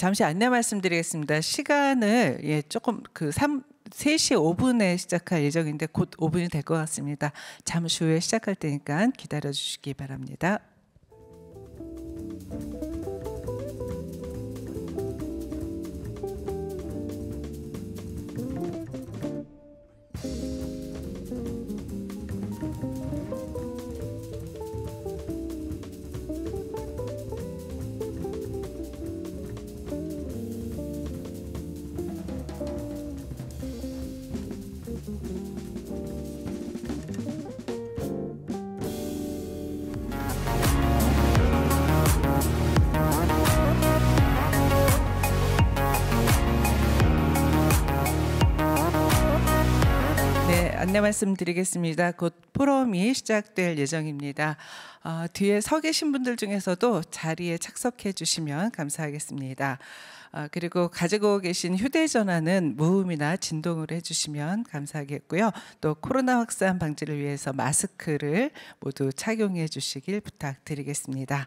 잠시 안내 말씀드리겠습니다. 시간을 조금 3시 5분에 시작할 예정인데 곧 5분이 될 것 같습니다. 잠시 후에 시작할 테니까 기다려 주시기 바랍니다. 안내 말씀드리겠습니다. 곧 포럼이 시작될 예정입니다. 뒤에 서 계신 분들 중에서도 자리에 착석해 주시면 감사하겠습니다. 그리고 가지고 계신 휴대전화는 무음이나 진동으로 해주시면 감사하겠고요. 또 코로나 확산 방지를 위해서 마스크를 모두 착용해 주시길 부탁드리겠습니다.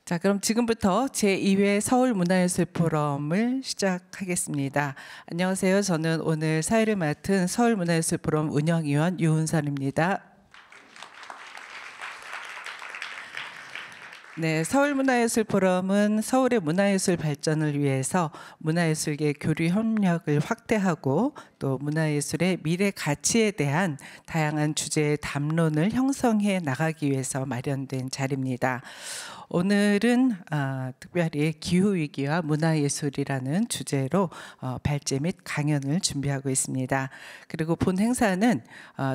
자, 그럼 지금부터 제2회 서울문화예술 포럼을 시작하겠습니다. 안녕하세요. 저는 오늘 사회를 맡은 서울문화예술 포럼 운영위원 유은선입니다. 네, 서울문화예술 포럼은 서울의 문화예술 발전을 위해서 문화예술계 교류 협력을 확대하고 또 문화예술의 미래 가치에 대한 다양한 주제의 담론을 형성해 나가기 위해서 마련된 자리입니다. 오늘은 특별히 기후위기와 문화예술이라는 주제로 발제 및 강연을 준비하고 있습니다. 그리고 본 행사는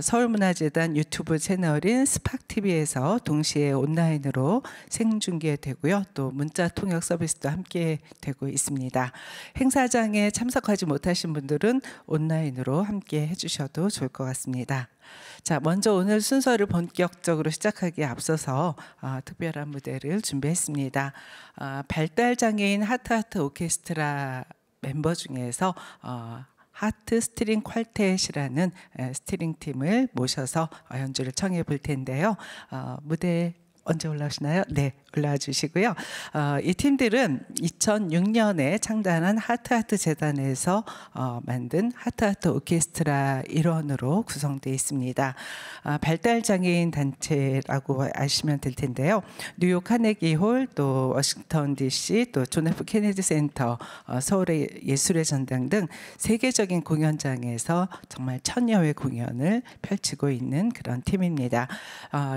서울문화재단 유튜브 채널인 스팍TV에서 동시에 온라인으로 생중계되고요. 또 문자 통역 서비스도 함께 되고 있습니다. 행사장에 참석하지 못하신 분들은 온라인으로 함께 해주셔도 좋을 것 같습니다. 자, 먼저 오늘 순서를 본격적으로 시작하기에 앞서서 특별한 무대를 준비했습니다. 발달장애인 하트하트 오케스트라 멤버 중에서 하트 스트링 퀄텟이라는 스트링 팀을 모셔서 연주를 청해 볼 텐데요. 무대 언제 올라오시나요? 네, 올라와 주시고요. 이 팀들은 2006년에 창단한 하트하트 재단에서 만든 하트하트 오케스트라 일원으로 구성되어 있습니다. 발달장애인 단체라고 아시면 될 텐데요. 뉴욕 카네기 홀, 또 워싱턴 DC, 또 존 F 케네디 센터, 서울의 예술의 전당 등 세계적인 공연장에서 정말 1000여 회 공연을 펼치고 있는 그런 팀입니다.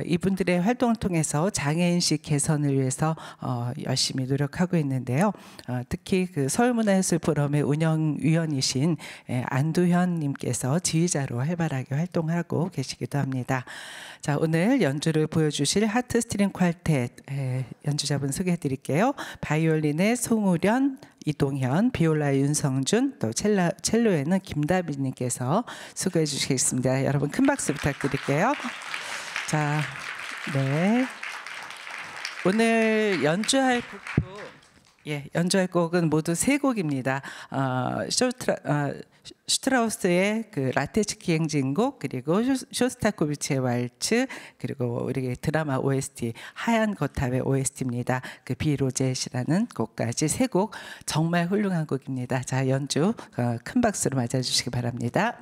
이분들의 활동을 통해서 장애인식 개선을 위해서 열심히 노력하고 있는데요. 특히 그 서울문화예술 포럼의 운영위원이신 안두현 님께서 지휘자로 활발하게 활동하고 계시기도 합니다. 자, 오늘 연주를 보여주실 하트 스트링 퀄텟 연주자분 소개해 드릴게요. 바이올린의 송우련, 이동현, 비올라의 윤성준, 또 첼로에는 김다빈 님께서 수고해 주시겠습니다. 여러분 큰 박수 부탁드릴게요. 자, 네. 오늘 연주할 곡은 모두 3곡입니다. 슈트라우스의 그 라테츠키 행진곡, 그리고 쇼스타코비치의 왈츠, 그리고 우리 드라마 OST 하얀 거탑의 OST입니다. 그 비로젯이라는 곡까지 3곡 정말 훌륭한 곡입니다. 자, 연주 큰 박수로 맞아주시기 바랍니다.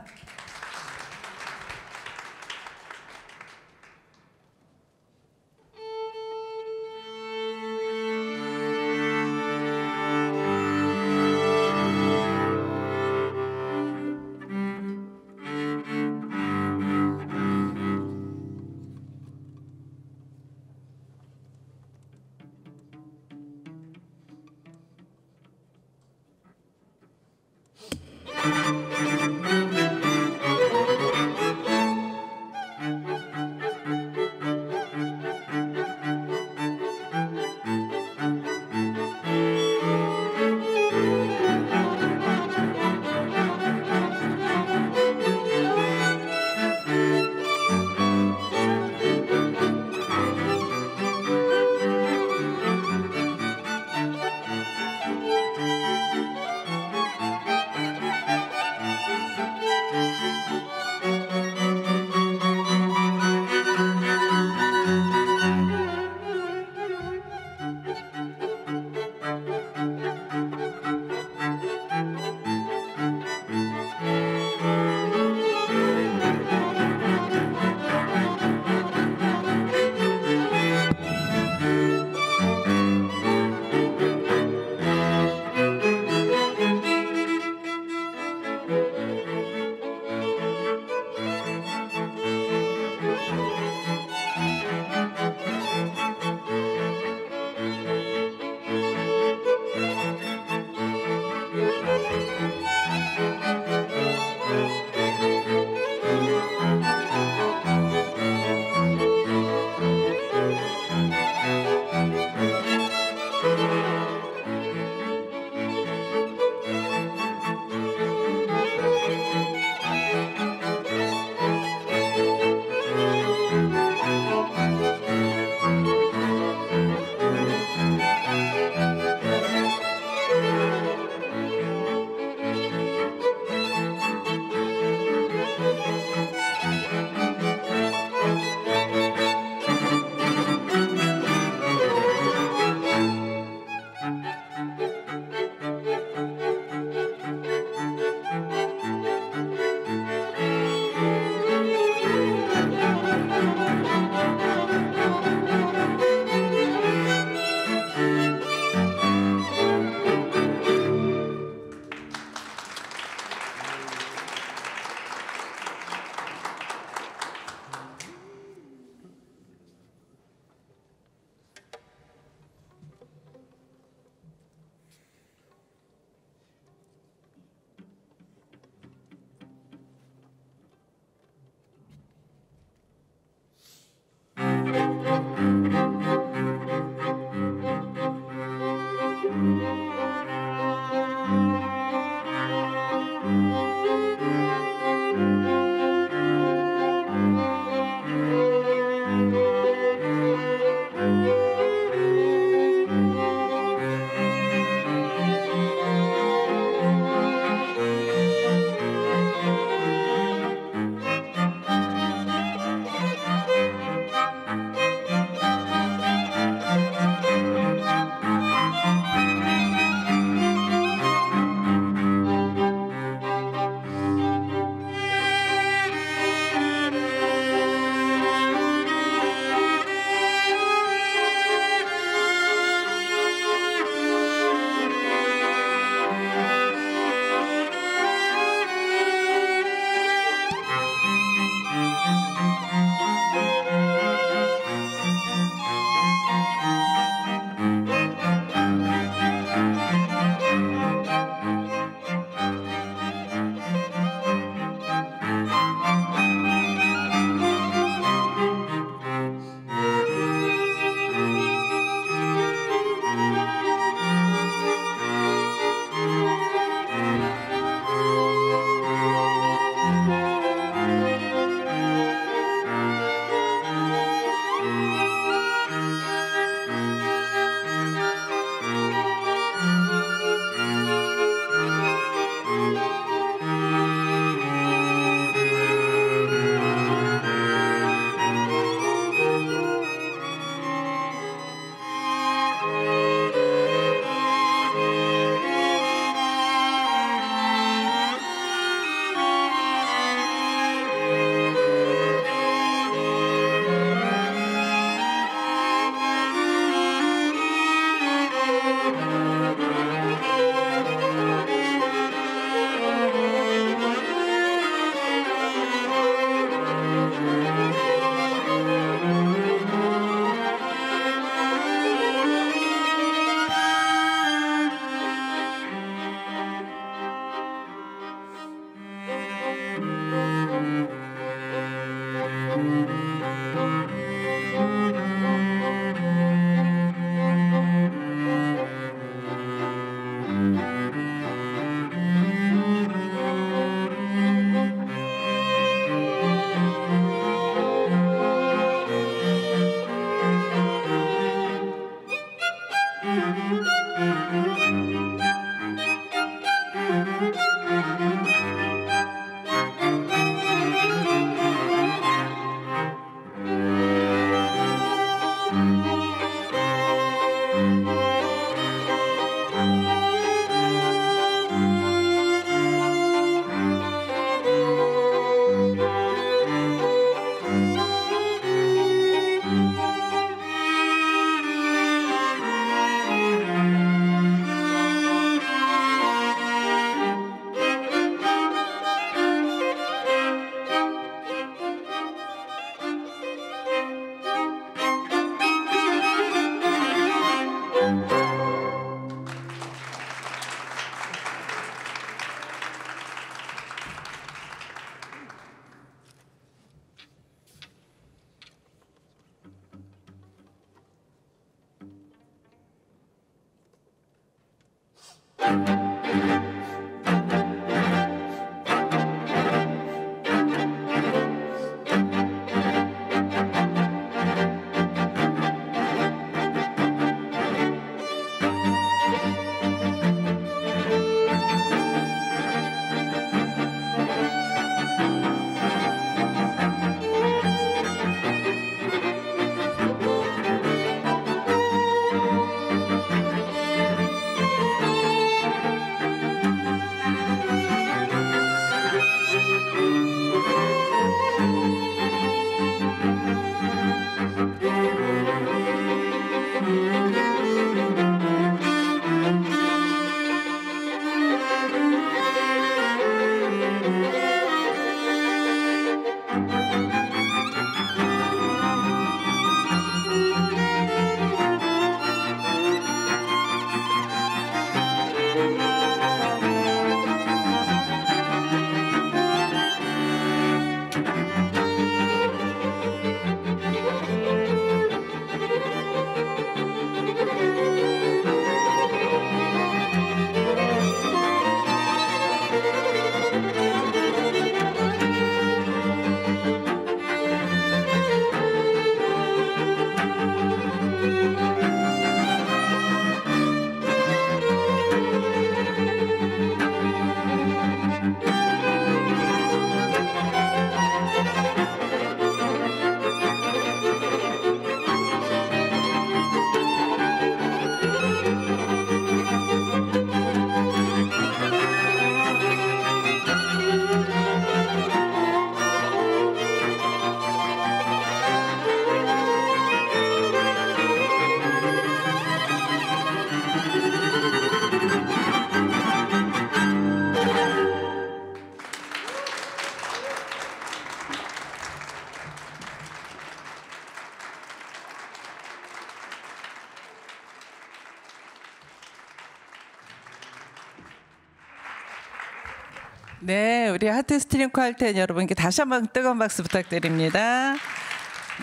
네, 우리 하트 스트링 퀄텐 여러분께 다시 한번 뜨거운 박수 부탁드립니다.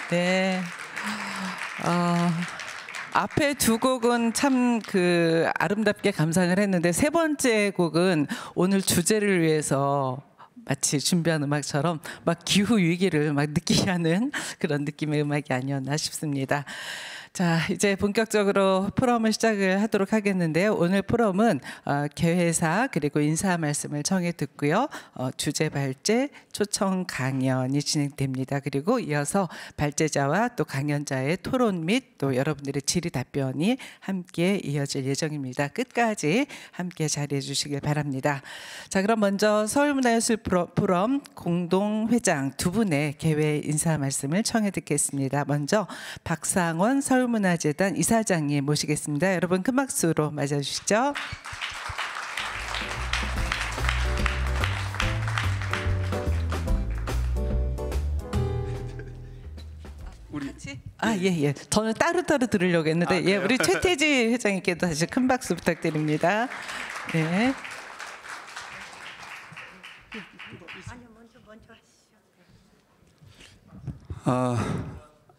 네. 앞에 두 곡은 참 아름답게 감상을 했는데 세 번째 곡은 오늘 주제를 위해서 마치 준비한 음악처럼 막 기후 위기를 막 느끼게 하는 그런 느낌의 음악이 아니었나 싶습니다. 자, 이제 본격적으로 프롬을 시작을 하도록 하겠는데요. 오늘 프롬은 개회사 그리고 인사 말씀을 청해 듣고요. 주제 발제, 초청 강연이 진행됩니다. 그리고 이어서 발제자와 또 강연자의 토론 및 또 여러분들의 질의 답변이 함께 이어질 예정입니다. 끝까지 함께 자리해 주시길 바랍니다. 자, 그럼 먼저 서울문화예술 프롬 공동회장 두 분의 개회 인사 말씀을 청해 듣겠습니다. 먼저 박상원 서울문화재단 이사장님 모시겠습니다. 여러분 큰 박수로 맞아주시죠. 예. 저는 따로따로 들으려고 했는데 예, 우리 최태지 회장님께도 다시 큰 박수 부탁드립니다. 네.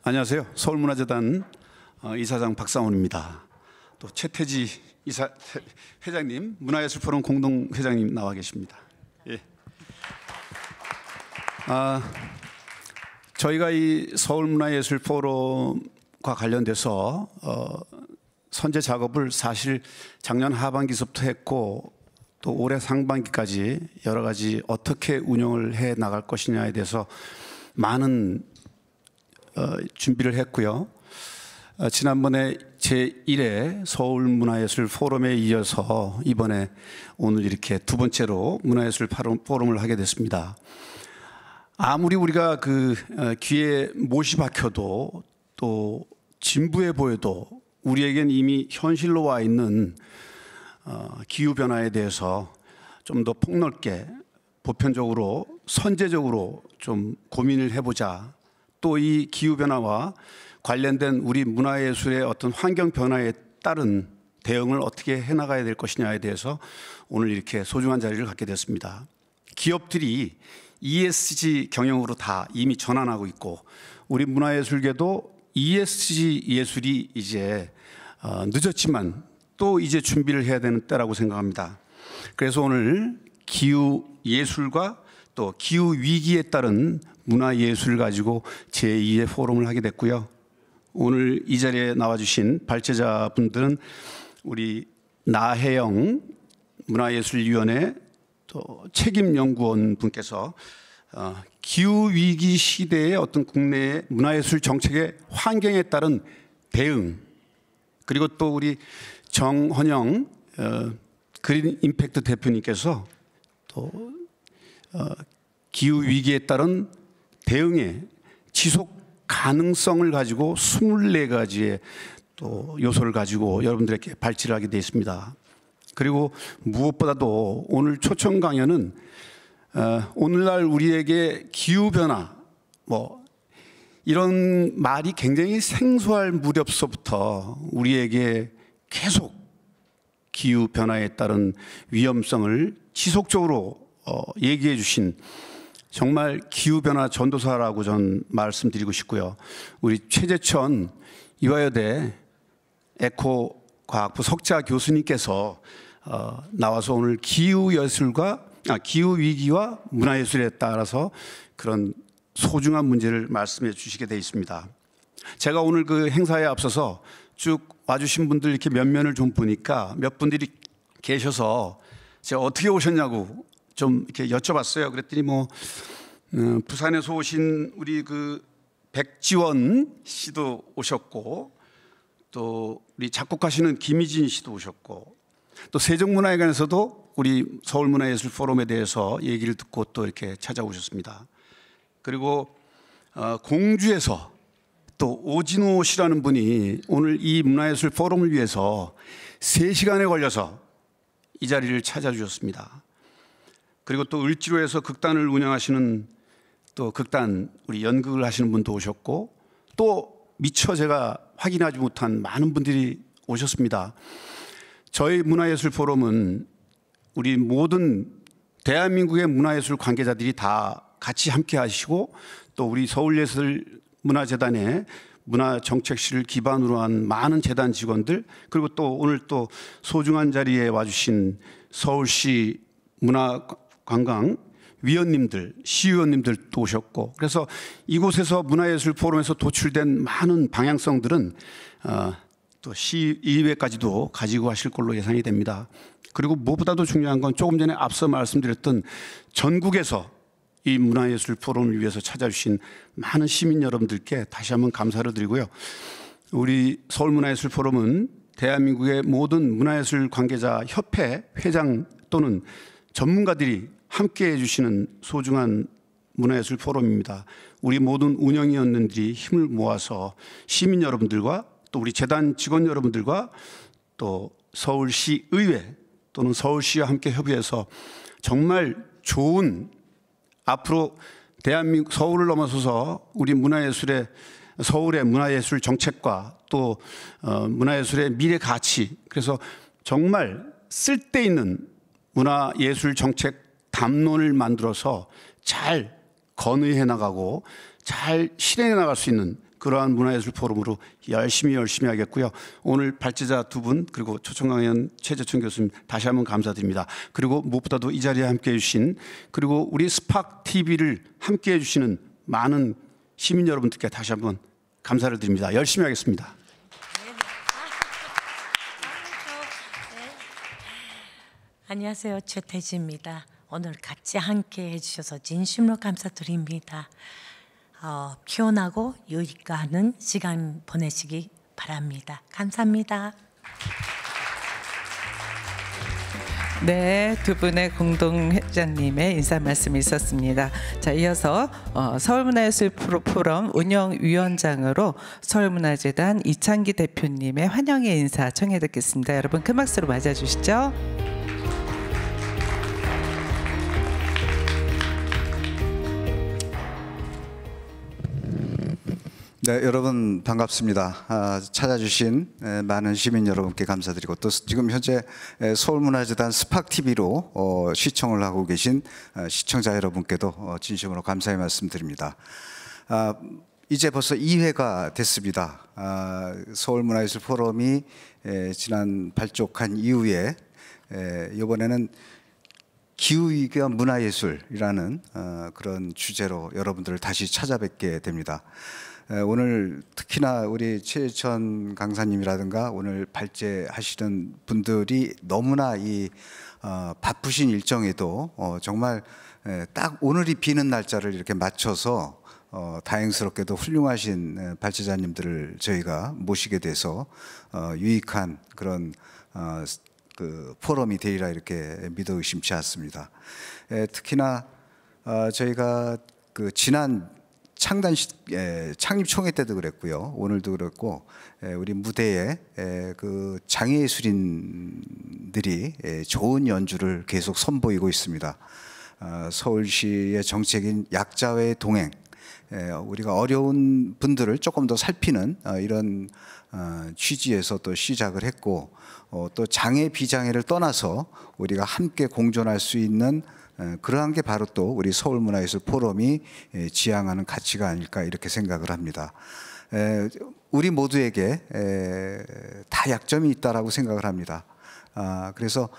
안녕하세요. 서울문화재단 이사장 박상원입니다. 또 최태지 회장님, 문화예술포럼 공동회장님 나와 계십니다. 예. 저희가 이 서울문화예술포럼과 관련돼서 선제 작업을 사실 작년 하반기서부터 했고 또 올해 상반기까지 여러 가지 어떻게 운영을 해 나갈 것이냐에 대해서 많은 준비를 했고요. 지난번에 제1회 서울문화예술 포럼에 이어서 이번에 오늘 이렇게 두 번째로 문화예술 포럼을 하게 됐습니다. 아무리 우리가 귀에 못이 박혀도 또 진부해 보여도 우리에겐 이미 현실로 와 있는 기후변화에 대해서 좀 더 폭넓게 보편적으로 선제적으로 좀 고민을 해보자. 또 이 기후변화와 관련된 우리 문화예술의 어떤 환경 변화에 따른 대응을 어떻게 해나가야 될 것이냐에 대해서 오늘 이렇게 소중한 자리를 갖게 됐습니다. 기업들이 ESG 경영으로 다 이미 전환하고 있고 우리 문화예술계도 ESG 예술이 이제 늦었지만 또 이제 준비를 해야 되는 때라고 생각합니다. 그래서 오늘 기후 예술과 또 기후 위기에 따른 문화예술을 가지고 제2의 포럼을 하게 됐고요. 오늘 이 자리에 나와주신 발제자분들은 우리 나혜영 문화예술위원회 또 책임연구원 분께서 기후위기 시대의 어떤 국내의 문화예술 정책의 환경에 따른 대응, 그리고 또 우리 정헌영 그린 임팩트 대표님께서 또 기후위기에 따른 대응의 지속 가능성을 가지고 24가지의 또 요소를 가지고 여러분들에게 발제를 하게 되어 있습니다. 그리고 무엇보다도 오늘 초청 강연은 오늘날 우리에게 기후변화 이런 말이 굉장히 생소할 무렵서부터 우리에게 계속 기후변화에 따른 위험성을 지속적으로 얘기해 주신 정말 기후변화 전도사라고 전 말씀드리고 싶고요. 우리 최재천 이화여대 에코과학부 석자 교수님께서 나와서 오늘 기후위기와 문화예술에 따라서 그런 소중한 문제를 말씀해 주시게 되어 있습니다. 제가 오늘 그 행사에 앞서서 쭉 와주신 분들 이렇게 면면을 좀 보니까 몇 분들이 계셔서 제가 어떻게 오셨냐고 좀 이렇게 여쭤봤어요. 그랬더니 부산에서 오신 우리 백지원 씨도 오셨고 또 우리 작곡하시는 김희진 씨도 오셨고 또 세종문화회관에서도 우리 서울문화예술포럼에 대해서 얘기를 듣고 또 이렇게 찾아오셨습니다. 그리고 공주에서 또 오진호 씨라는 분이 오늘 이 문화예술 포럼을 위해서 3시간에 걸려서 이 자리를 찾아주셨습니다. 그리고 또 을지로에서 극단을 운영하시는 또 극단 우리 연극을 하시는 분도 오셨고 또 미처 제가 확인하지 못한 많은 분들이 오셨습니다. 저희 문화예술 포럼은 우리 모든 대한민국의 문화예술 관계자들이 다 같이 함께 하시고 또 우리 서울예술문화재단의 문화정책실을 기반으로 한 많은 재단 직원들 그리고 또 오늘 또 소중한 자리에 와주신 서울시 문화관광 위원님들, 시의원님들도 오셨고 그래서 이곳에서 문화예술 포럼에서 도출된 많은 방향성들은 또 시의회까지도 가지고 가실 걸로 예상이 됩니다. 그리고 무엇보다도 중요한 건 조금 전에 앞서 말씀드렸던 전국에서 이 문화예술 포럼을 위해서 찾아주신 많은 시민 여러분들께 다시 한번 감사를 드리고요. 우리 서울문화예술 포럼은 대한민국의 모든 문화예술 관계자 협회 회장 또는 전문가들이 함께해 주시는 소중한 문화예술 포럼입니다. 우리 모든 운영위원들이 힘을 모아서 시민 여러분들과 또 우리 재단 직원 여러분들과 또 서울시 의회 또는 서울시와 함께 협의해서 정말 좋은 앞으로 대한민국 서울을 넘어서서 우리 문화예술의 서울의 문화예술 정책과 또 문화예술의 미래 가치 그래서 정말 쓸데있는 문화예술 정책 담론을 만들어서 잘 건의해 나가고 잘 실행해 나갈 수 있는 그러한 문화예술 포럼으로 열심히 하겠고요. 오늘 발제자 두 분 그리고 초청강연 최재천 교수님 다시 한번 감사드립니다. 그리고 무엇보다도 이 자리에 함께해 주신 그리고 우리 스팍 TV를 함께해 주시는 많은 시민 여러분들께 다시 한번 감사를 드립니다. 열심히 하겠습니다. 안녕하세요. 최태지입니다. 오늘 같이 함께 해주셔서 진심으로 감사드립니다. 피곤하고 유익한 시간 보내시기 바랍니다. 감사합니다. 네, 두 분의 공동회장님의 인사 말씀이 있었습니다. 자, 이어서 서울문화예술 포럼 운영위원장으로 서울문화재단 이창기 대표님의 환영의 인사 청해 듣겠습니다. 여러분 큰 박수로 맞아주시죠. 네, 여러분 반갑습니다. 찾아주신 많은 시민 여러분께 감사드리고 또 지금 현재 서울문화재단 스팍TV로 시청을 하고 계신 시청자 여러분께도 진심으로 감사의 말씀드립니다. 이제 벌써 2회가 됐습니다. 서울문화예술 포럼이 지난 발족한 이후에 이번에는 기후위기와 문화예술이라는 그런 주제로 여러분들을 다시 찾아뵙게 됩니다. 오늘 특히나 우리 최재천 강사님이라든가 오늘 발제하시는 분들이 너무나 이 바쁘신 일정에도 정말 딱 오늘이 비는 날짜를 이렇게 맞춰서 다행스럽게도 훌륭하신 발제자님들을 저희가 모시게 돼서 유익한 그런 그 포럼이 되리라 이렇게 믿어 의심치 않습니다. 특히나 저희가 그 지난 창립 총회 때도 그랬고요. 오늘도 그랬고 우리 무대에 그 장애예술인들이 좋은 연주를 계속 선보이고 있습니다. 서울시의 정책인 약자와의 동행, 우리가 어려운 분들을 조금 더 살피는 이런 취지에서 또 시작을 했고 또 장애 비장애를 떠나서 우리가 함께 공존할 수 있는 그러한 게 바로 또 우리 서울문화예술 포럼이 지향하는 가치가 아닐까 이렇게 생각을 합니다. 우리 모두에게 다 약점이 있다라고 생각을 합니다. 그래서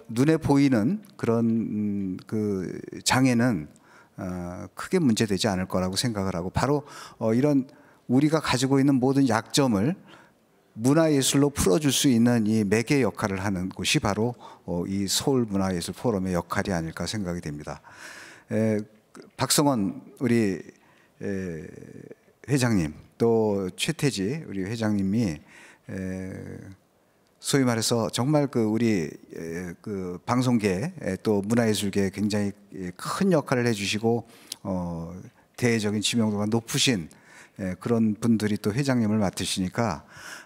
눈에 보이는 그런 그 장애는 크게 문제되지 않을 거라고 생각을 하고 바로 이런 우리가 가지고 있는 모든 약점을 문화예술로 풀어줄 수 있는 이 매개 역할을 하는 곳이 바로 이 서울문화예술 포럼의 역할이 아닐까 생각이 됩니다. 박성원 우리 회장님 또 최태지 우리 회장님이 소위 말해서 정말 그 우리 그 방송계 또 문화예술계에 굉장히 큰 역할을 해주시고 대외적인 지명도가 높으신 그런 분들이 또 회장님을 맡으시니까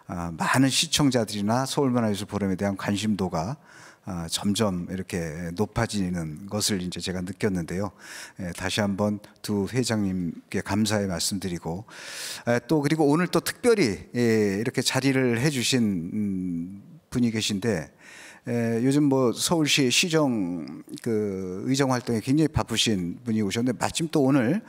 많은 시청자들이나 서울문화예술 포럼에 대한 관심도가 점점 이렇게 높아지는 것을 이제 제가 느꼈는데요. 다시 한번 두 회장님께 감사의 말씀드리고 또 그리고 오늘 또 특별히 이렇게 자리를 해주신 분이 계신데 요즘 뭐 서울시 시정 그 의정 활동에 굉장히 바쁘신 분이 오셨는데 마침 또 오늘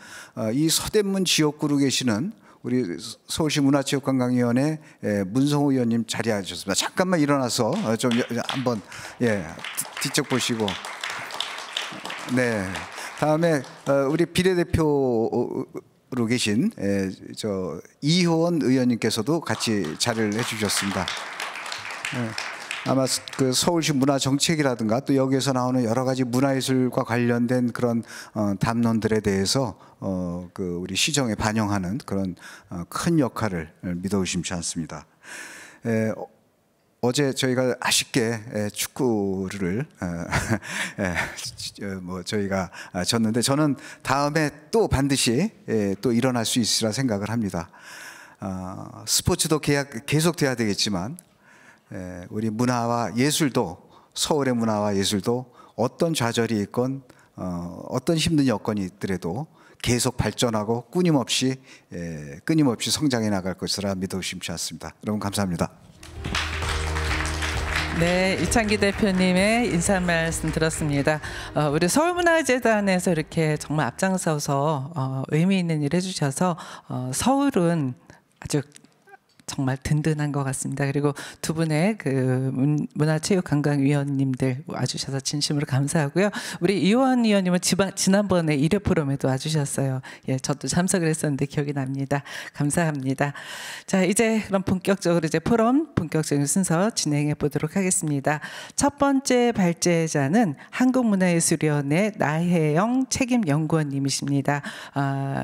이 서대문 지역구로 계시는 우리 서울시 문화체육관광위원회 문성호 의원님 자리하셨습니다. 잠깐만 일어나서 좀 한번 뒤쪽 보시고 네 다음에 우리 비례대표로 계신 저 이효원 의원님께서도 같이 자리를 해주셨습니다. 아마 그 서울시 문화정책이라든가 또 여기에서 나오는 여러 가지 문화예술과 관련된 그런 담론들에 대해서 그 우리 시정에 반영하는 그런 큰 역할을 믿어 의심치 않습니다. 어제 저희가 아쉽게 축구를 뭐 저희가 졌는데 저는 다음에 또 반드시 또 일어날 수 있으리라 생각을 합니다. 스포츠도 계속 돼야 되겠지만 우리 문화와 예술도 서울의 문화와 예술도 어떤 좌절이 있건 어떤 힘든 여건이 있더라도 계속 발전하고 끊임없이 성장해 나갈 것이라 믿어 의심치 않습니다. 여러분 감사합니다. 네, 이창기 대표님의 인사 말씀 들었습니다. 우리 서울문화재단에서 이렇게 정말 앞장서서 의미 있는 일 해주셔서 서울은 아주 정말 든든한 것 같습니다. 그리고 두 분의 그 문화체육관광위원님들 와주셔서 진심으로 감사하고요. 우리 이호원 의원님은 지난번에 1회 프로그램에도 와주셨어요. 예, 저도 참석을 했었는데 기억이 납니다. 감사합니다. 자, 이제 그럼 본격적으로 이제 포럼 본격적인 순서 진행해 보도록 하겠습니다. 첫 번째 발제자는 한국문화예술위원회 나혜영 책임연구원님이십니다.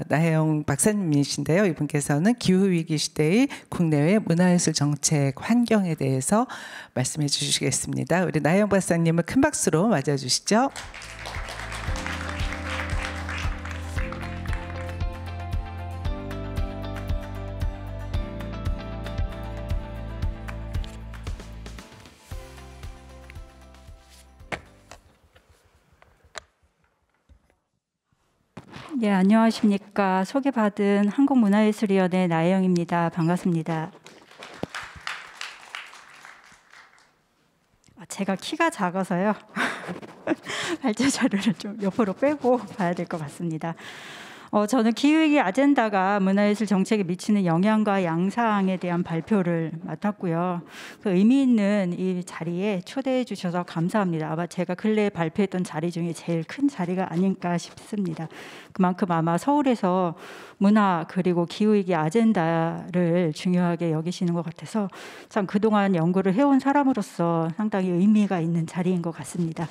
나혜영 박사님이신데요. 이분께서는 기후위기 시대의 국내외 문화예술 정책 환경에 대해서 말씀해 주시겠습니다. 우리 나혜영 박사님을 큰 박수로 맞아 주시죠. 네, 안녕하십니까. 소개받은 한국문화예술위원회 나혜영입니다. 반갑습니다. 제가 키가 작아서요. 발제 자료를 좀 옆으로 빼고 봐야 될 것 같습니다. 저는 기후위기 아젠다가 문화예술 정책에 미치는 영향과 양상에 대한 발표를 맡았고요. 그 의미 있는 이 자리에 초대해 주셔서 감사합니다. 아마 제가 근래에 발표했던 자리 중에 제일 큰 자리가 아닐까 싶습니다. 그만큼 아마 서울에서 문화 그리고 기후위기 아젠다를 중요하게 여기시는 것 같아서 참 그동안 연구를 해온 사람으로서 상당히 의미가 있는 자리인 것 같습니다.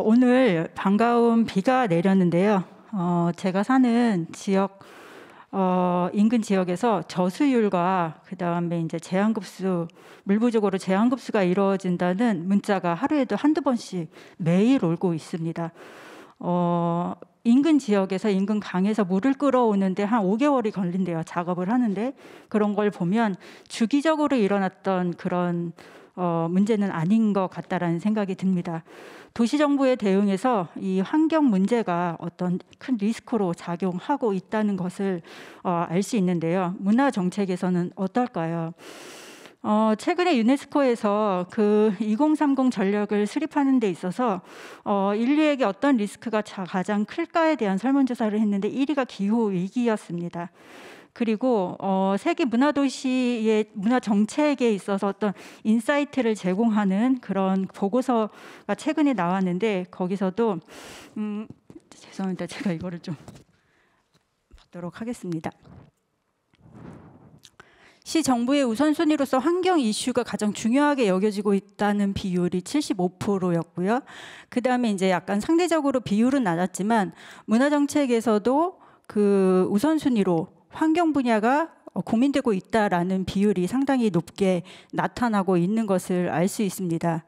오늘 반가운 비가 내렸는데요. 제가 사는 지역 인근 지역에서 저수율과 그다음에 이제 물 부족으로 제한급수가 이루어진다는 문자가 하루에도 한두 번씩 매일 오고 있습니다. 인근 지역에서 인근 강에서 물을 끌어오는데 한 5개월이 걸린대요. 작업을 하는데 그런 걸 보면 주기적으로 일어났던 그런 문제는 아닌 것 같다라는 생각이 듭니다. 도시정부의 대응에서 이 환경 문제가 어떤 큰 리스크로 작용하고 있다는 것을 알 수 있는데요. 문화 정책에서는 어떨까요? 최근에 유네스코에서 그 2030 전략을 수립하는 데 있어서 인류에게 어떤 리스크가 가장 클까에 대한 설문조사를 했는데 1위가 기후 위기였습니다. 그리고 세계 문화도시의 문화 정책에 있어서 어떤 인사이트를 제공하는 그런 보고서가 최근에 나왔는데 거기서도 죄송합니다. 제가 이거를 좀 보도록 하겠습니다. 시 정부의 우선순위로서 환경 이슈가 가장 중요하게 여겨지고 있다는 비율이 75%였고요. 그다음에 이제 약간 상대적으로 비율은 낮았지만 문화 정책에서도 그 우선순위로 환경 분야가 고민되고 있다라는 비율이 상당히 높게 나타나고 있는 것을 알 수 있습니다.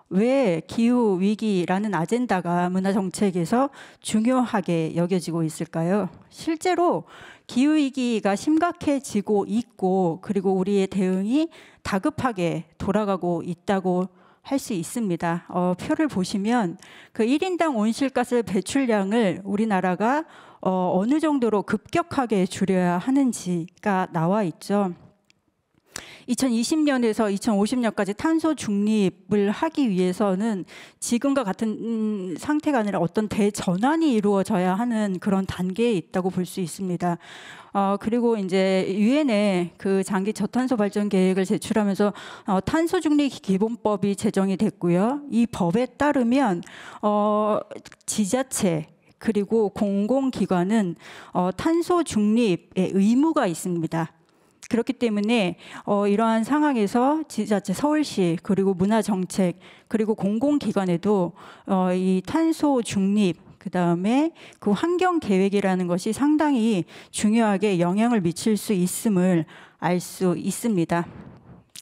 왜 기후 위기라는 아젠다가 문화 정책에서 중요하게 여겨지고 있을까요? 실제로 기후 위기가 심각해지고 있고 그리고 우리의 대응이 다급하게 돌아가고 있다고 할 수 있습니다. 표를 보시면 그 1인당 온실가스 배출량을 우리나라가 어느 정도로 급격하게 줄여야 하는지가 나와 있죠. 2020년에서 2050년까지 탄소 중립을 하기 위해서는 지금과 같은 상태가 아니라 어떤 대전환이 이루어져야 하는 그런 단계에 있다고 볼 수 있습니다. 그리고 이제 유엔에 그 장기 저탄소 발전 계획을 제출하면서 탄소 중립 기본법이 제정이 됐고요. 이 법에 따르면 지자체 그리고 공공기관은 탄소 중립의 의무가 있습니다. 그렇기 때문에 이러한 상황에서 지자체 서울시 그리고 문화정책 그리고 공공기관에도 이 탄소 중립 그다음에 그 환경 계획이라는 것이 상당히 중요하게 영향을 미칠 수 있음을 알 수 있습니다.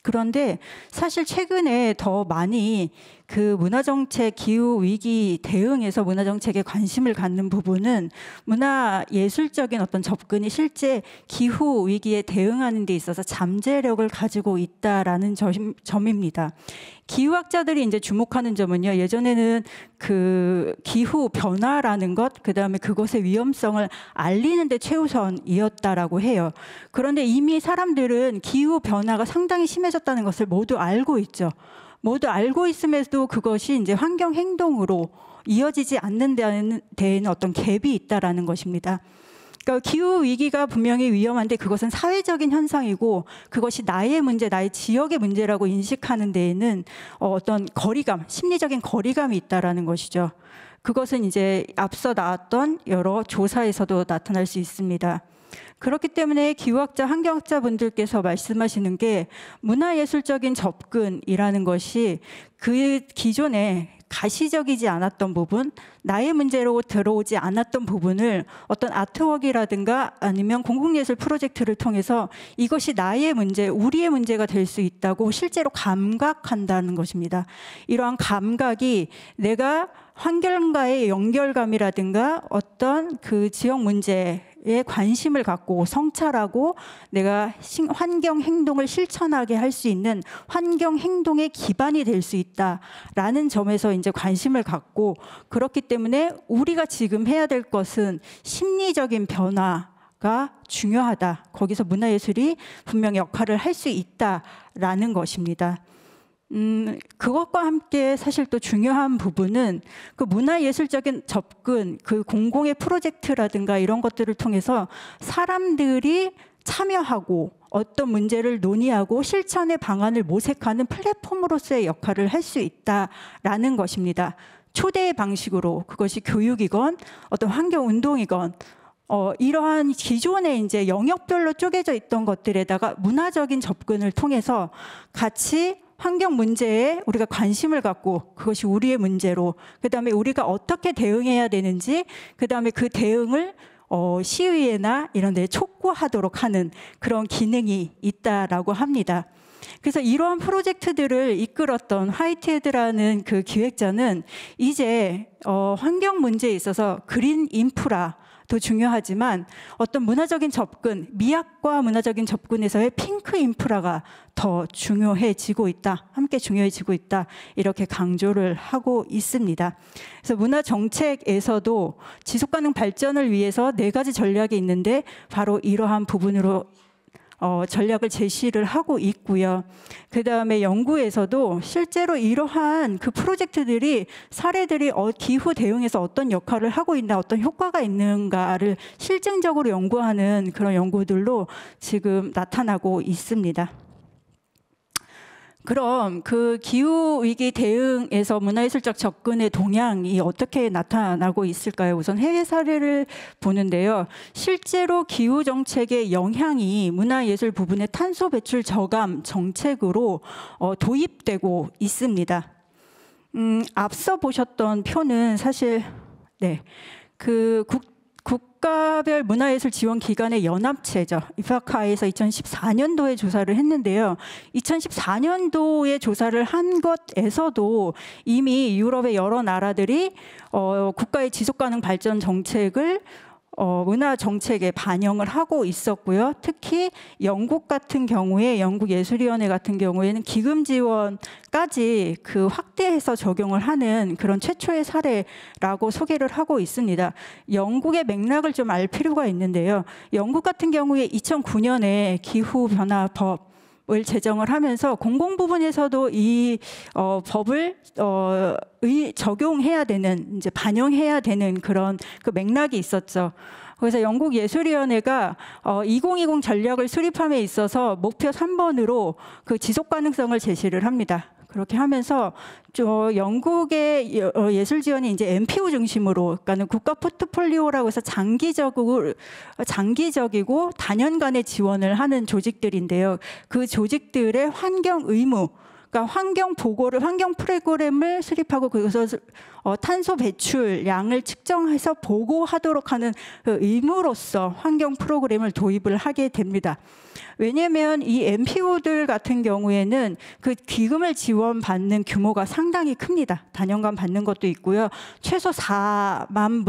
그런데 사실 최근에 더 많이 그 문화정책 기후위기 대응에서 문화정책에 관심을 갖는 부분은 문화예술적인 어떤 접근이 실제 기후위기에 대응하는 데 있어서 잠재력을 가지고 있다라는 점입니다. 기후학자들이 이제 주목하는 점은요, 예전에는 그 기후 변화라는 것, 그 다음에 그것의 위험성을 알리는 데 최우선이었다라고 해요. 그런데 이미 사람들은 기후 변화가 상당히 심해졌다는 것을 모두 알고 있죠. 모두 알고 있음에도 그것이 이제 환경 행동으로 이어지지 않는 데에는 어떤 갭이 있다라는 것입니다. 그러니까 기후 위기가 분명히 위험한데 그것은 사회적인 현상이고 그것이 나의 문제, 나의 지역의 문제라고 인식하는 데에는 어떤 거리감, 심리적인 거리감이 있다라는 것이죠. 그것은 이제 앞서 나왔던 여러 조사에서도 나타날 수 있습니다. 그렇기 때문에 기후학자, 환경학자 분들께서 말씀하시는 게 문화예술적인 접근이라는 것이 그 기존에 가시적이지 않았던 부분, 나의 문제로 들어오지 않았던 부분을 어떤 아트웍이라든가 아니면 공공예술 프로젝트를 통해서 이것이 나의 문제, 우리의 문제가 될 수 있다고 실제로 감각한다는 것입니다. 이러한 감각이 내가 환경과의 연결감이라든가 어떤 그 지역 문제에 관심을 갖고 성찰하고 내가 환경 행동을 실천하게 할 수 있는 환경 행동의 기반이 될 수 있다라는 점에서 이제 관심을 갖고, 그렇기 때문에 우리가 지금 해야 될 것은 심리적인 변화가 중요하다. 거기서 문화예술이 분명히 역할을 할 수 있다라는 것입니다. 그것과 함께 사실 또 중요한 부분은 그 문화예술적인 접근, 그 공공의 프로젝트라든가 이런 것들을 통해서 사람들이 참여하고 어떤 문제를 논의하고 실천의 방안을 모색하는 플랫폼으로서의 역할을 할 수 있다라는 것입니다. 초대의 방식으로, 그것이 교육이건 어떤 환경운동이건 이러한 기존에 이제 영역별로 쪼개져 있던 것들에다가 문화적인 접근을 통해서 같이 환경 문제에 우리가 관심을 갖고 그것이 우리의 문제로, 그다음에 우리가 어떻게 대응해야 되는지, 그다음에 그 대응을 시위회나 이런 데 촉구하도록 하는 그런 기능이 있다라고 합니다. 그래서 이러한 프로젝트들을 이끌었던 화이트헤드라는 그 기획자는 이제 환경 문제에 있어서 그린 인프라도 중요하지만 어떤 문화적인 접근, 미학과 문화적인 접근에서의 핑크 인프라가 더 중요해지고 있다, 함께 중요해지고 있다, 이렇게 강조를 하고 있습니다. 그래서 문화 정책에서도 지속가능 발전을 위해서 4가지 전략이 있는데 바로 이러한 부분으로 전략을 제시를 하고 있고요. 그 다음에 연구에서도 실제로 이러한 그 프로젝트들이 사례들이 기후 대응에서 어떤 역할을 하고 있나, 어떤 효과가 있는가를 실증적으로 연구하는 그런 연구들로 지금 나타나고 있습니다. 그럼 그 기후위기 대응에서 문화예술적 접근의 동향이 어떻게 나타나고 있을까요? 우선 해외 사례를 보는데요. 실제로 기후정책의 영향이 문화예술 부분의 탄소 배출 저감 정책으로 도입되고 있습니다. 앞서 보셨던 표는 사실 국가별 문화예술 지원 기관의 연합체죠. 이파카에서 2014년도에 조사를 했는데요. 2014년도에 조사를 한 것에서도 이미 유럽의 여러 나라들이 국가의 지속가능 발전 정책을 문화 정책에 반영을 하고 있었고요. 특히 영국 같은 경우에, 영국예술위원회 같은 경우에는 기금 지원까지 그 확대해서 적용을 하는 그런 최초의 사례라고 소개를 하고 있습니다. 영국의 맥락을 좀 알 필요가 있는데요. 영국 같은 경우에 2009년에 기후변화법 제정을 하면서 공공 부분에서도 이 법을 적용해야 되는, 이제 반영해야 되는 그런 그 맥락이 있었죠. 그래서 영국예술위원회가 2020 전략을 수립함에 있어서 목표 3번으로 그 지속 가능성을 제시를 합니다. 그렇게 하면서 영국의 예술 지원이 이제 NPO 중심으로, 그러니까 국가 포트폴리오라고 해서 장기적이고 단연간의 지원을 하는 조직들인데요. 그 조직들의 환경 의무, 그러니까 환경 보고를, 환경 프로그램을 수립하고 그것을 탄소 배출량을 측정해서 보고하도록 하는 그 의무로서 환경 프로그램을 도입을 하게 됩니다. 왜냐하면 이 NPO들 같은 경우에는 그 기금을 지원받는 규모가 상당히 큽니다. 단연간 받는 것도 있고요. 최소 4만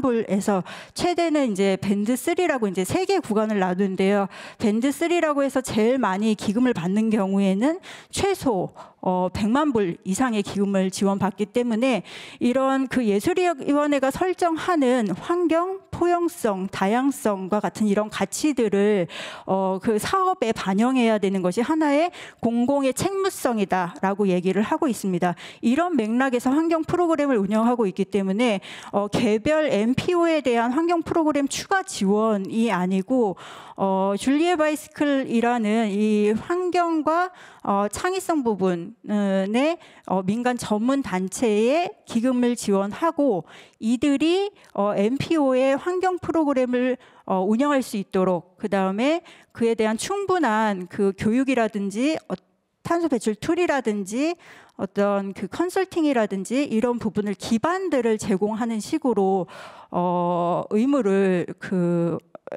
불에서 최대는 이제 밴드 3라고 이제 3개 구간을 나누는데요. 밴드 3라고 해서 제일 많이 기금을 받는 경우에는 최소 100만 불 이상의 기금을 지원받기 때문에 이런 그 예술위원회가 설정하는 환경, 포용성, 다양성과 같은 이런 가치들을 그 사업에 반영해야 되는 것이 하나의 공공의 책무성이다라고 얘기를 하고 있습니다. 이런 맥락에서 환경 프로그램을 운영하고 있기 때문에 개별 NPO에 대한 환경 프로그램 추가 지원이 아니고 줄리에 바이스클이라는 이 환경과 창의성 부분의 민간 전문 단체에 기금을 지원하고 이들이 NPO의 환경 프로그램을 운영할 수 있도록, 그 다음에 그에 대한 충분한 그 교육이라든지 탄소 배출 툴이라든지 어떤 그 컨설팅이라든지 이런 부분을 기반들을 제공하는 식으로 의무를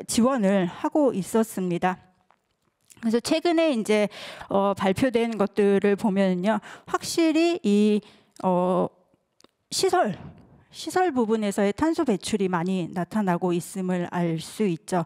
지원을 하고 있었습니다. 그래서 최근에 이제 발표된 것들을 보면요, 확실히 이 시설 부분에서의 탄소 배출이 많이 나타나고 있음을 알 수 있죠.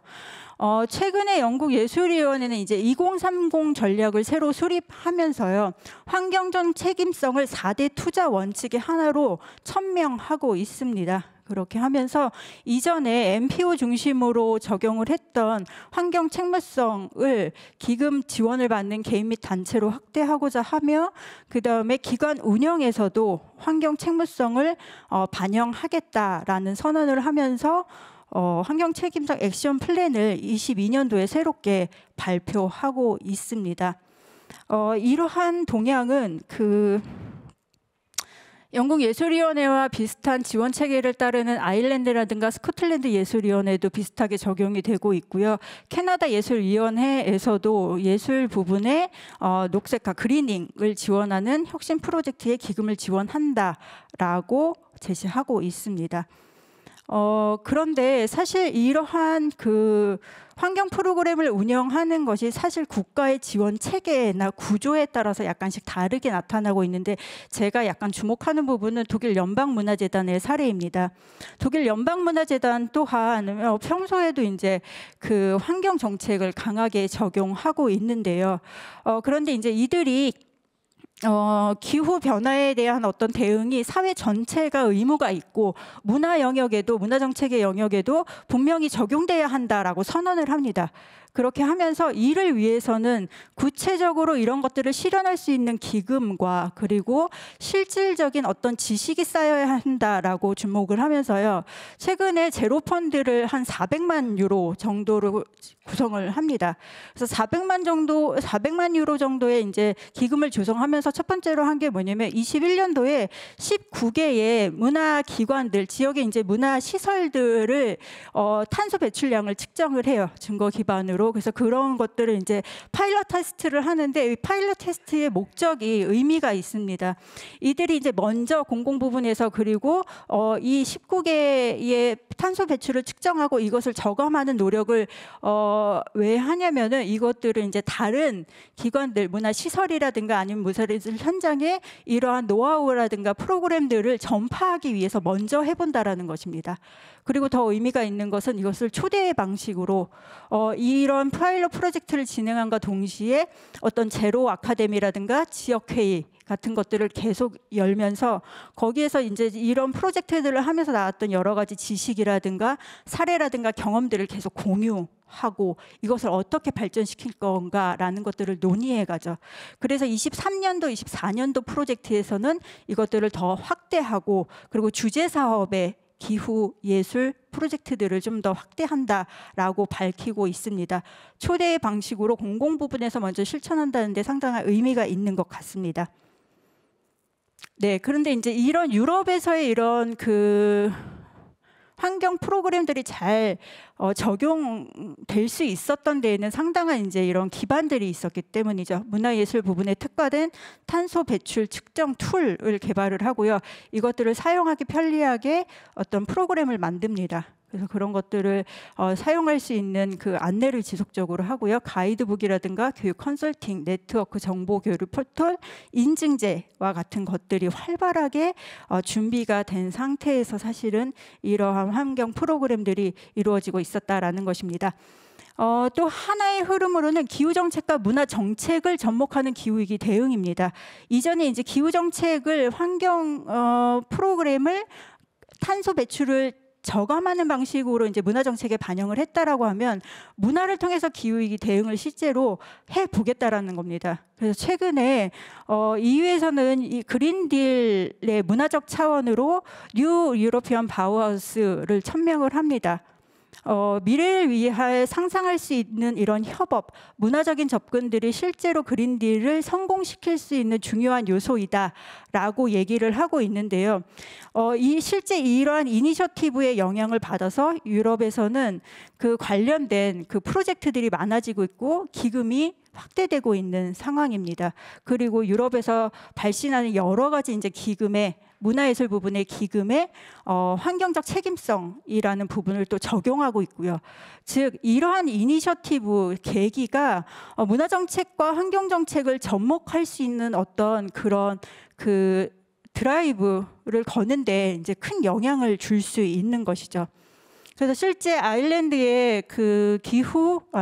최근에 영국예술위원회는 이제 2030 전략을 새로 수립하면서요, 환경적 책임성을 4대 투자 원칙의 하나로 천명하고 있습니다. 그렇게 하면서 이전에 NPO 중심으로 적용을 했던 환경 책무성을 기금 지원을 받는 개인 및 단체로 확대하고자 하며, 그 다음에 기관 운영에서도 환경 책무성을 반영하겠다라는 선언을 하면서 환경 책임성 액션 플랜을 22년도에 새롭게 발표하고 있습니다. 이러한 동향은 영국 예술위원회와 비슷한 지원 체계를 따르는 아일랜드라든가 스코틀랜드 예술위원회도 비슷하게 적용이 되고 있고요. 캐나다 예술위원회에서도 예술 부분에 녹색화 그리닝을 지원하는 혁신 프로젝트에 기금을 지원한다라고 제시하고 있습니다. 그런데 사실 이러한 환경 프로그램을 운영하는 것이 사실 국가의 지원 체계나 구조에 따라서 약간씩 다르게 나타나고 있는데, 제가 약간 주목하는 부분은 독일 연방문화재단의 사례입니다. 독일 연방문화재단 또한 평소에도 이제 그 환경 정책을 강하게 적용하고 있는데요. 그런데 이제 이들이 기후 변화에 대한 어떤 대응이 사회 전체가 의무가 있고 문화 영역에도, 문화 정책의 영역에도 분명히 적용돼야 한다라고 선언을 합니다. 그렇게 하면서 이를 위해서는 구체적으로 이런 것들을 실현할 수 있는 기금과 그리고 실질적인 어떤 지식이 쌓여야 한다라고 주목을 하면서요, 최근에 제로 펀드를 한 400만 유로 정도로 구성을 합니다. 그래서 400만 유로 정도의 이제 기금을 조성하면서 첫 번째로 한 게 뭐냐면 21년도에 19개의 문화 기관들, 지역의 이제 문화 시설들을 탄소 배출량을 측정을 해요. 증거 기반으로. 그래서 그런 것들을 이제 파일럿 테스트를 하는데, 이 파일럿 테스트의 목적이 의미가 있습니다. 이들이 이제 먼저 공공 부분에서 그리고 이 19개의 탄소 배출을 측정하고 이것을 저감하는 노력을 왜 하냐면은 이것들을 이제 다른 기관들, 문화 시설이라든가 아니면 문화예술 현장에 이러한 노하우라든가 프로그램들을 전파하기 위해서 먼저 해본다라는 것입니다. 그리고 더 의미가 있는 것은 이것을 초대 방식으로 이런 파일럿 프로젝트를 진행함과 동시에 어떤 제로 아카데미라든가 지역회의 같은 것들을 계속 열면서 거기에서 이제 이런 프로젝트들을 하면서 나왔던 여러 가지 지식이라든가 사례라든가 경험들을 계속 공유 하고 이것을 어떻게 발전시킬 건가라는 것들을 논의해 가죠. 그래서 23년도, 24년도 프로젝트에서는 이것들을 더 확대하고 그리고 주제 사업의 기후 예술 프로젝트들을 좀 더 확대한다라고 밝히고 있습니다. 초대 방식으로 공공 부분에서 먼저 실천한다는 데 상당한 의미가 있는 것 같습니다. 네, 그런데 이제 이런 유럽에서의 이런 그 환경 프로그램들이 잘 적용될 수 있었던 데에는 상당한 이제 이런 기반들이 있었기 때문이죠. 문화예술 부분에 특화된 탄소 배출 측정 툴을 개발을 하고요. 이것들을 사용하기 편리하게 어떤 프로그램을 만듭니다. 그래서 그런 것들을 사용할 수 있는 그 안내를 지속적으로 하고요. 가이드북이라든가 교육 컨설팅, 네트워크 정보 교류 포털, 인증제와 같은 것들이 활발하게 준비가 된 상태에서 사실은 이러한 환경 프로그램들이 이루어지고 있었다라는 것입니다. 또 하나의 흐름으로는 기후정책과 문화정책을 접목하는 기후위기 대응입니다. 이전에 이제 기후정책을 환경 프로그램을 탄소 배출을 저감하는 방식으로 이제 문화 정책에 반영을 했다라고 하면 문화를 통해서 기후위기 대응을 실제로 해 보겠다라는 겁니다. 그래서 최근에 EU에서는 이 그린딜의 문화적 차원으로 뉴 유로피언 바우하우스를 천명을 합니다. 미래를 위해 상상할 수 있는 이런 협업, 문화적인 접근들이 실제로 그린딜을 성공시킬 수 있는 중요한 요소이다라고 얘기를 하고 있는데요. 실제 이러한 이니셔티브의 영향을 받아서 유럽에서는 그 관련된 그 프로젝트들이 많아지고 있고 기금이 확대되고 있는 상황입니다. 그리고 유럽에서 발신하는 여러 가지 이제 기금에 문화예술 부분의 기금에 환경적 책임성이라는 부분을 또 적용하고 있고요. 즉 이러한 이니셔티브 계기가 문화정책과 환경정책을 접목할 수 있는 어떤 그런 그 드라이브를 거는데 이제 큰 영향을 줄 수 있는 것이죠. 그래서 실제 아일랜드의 그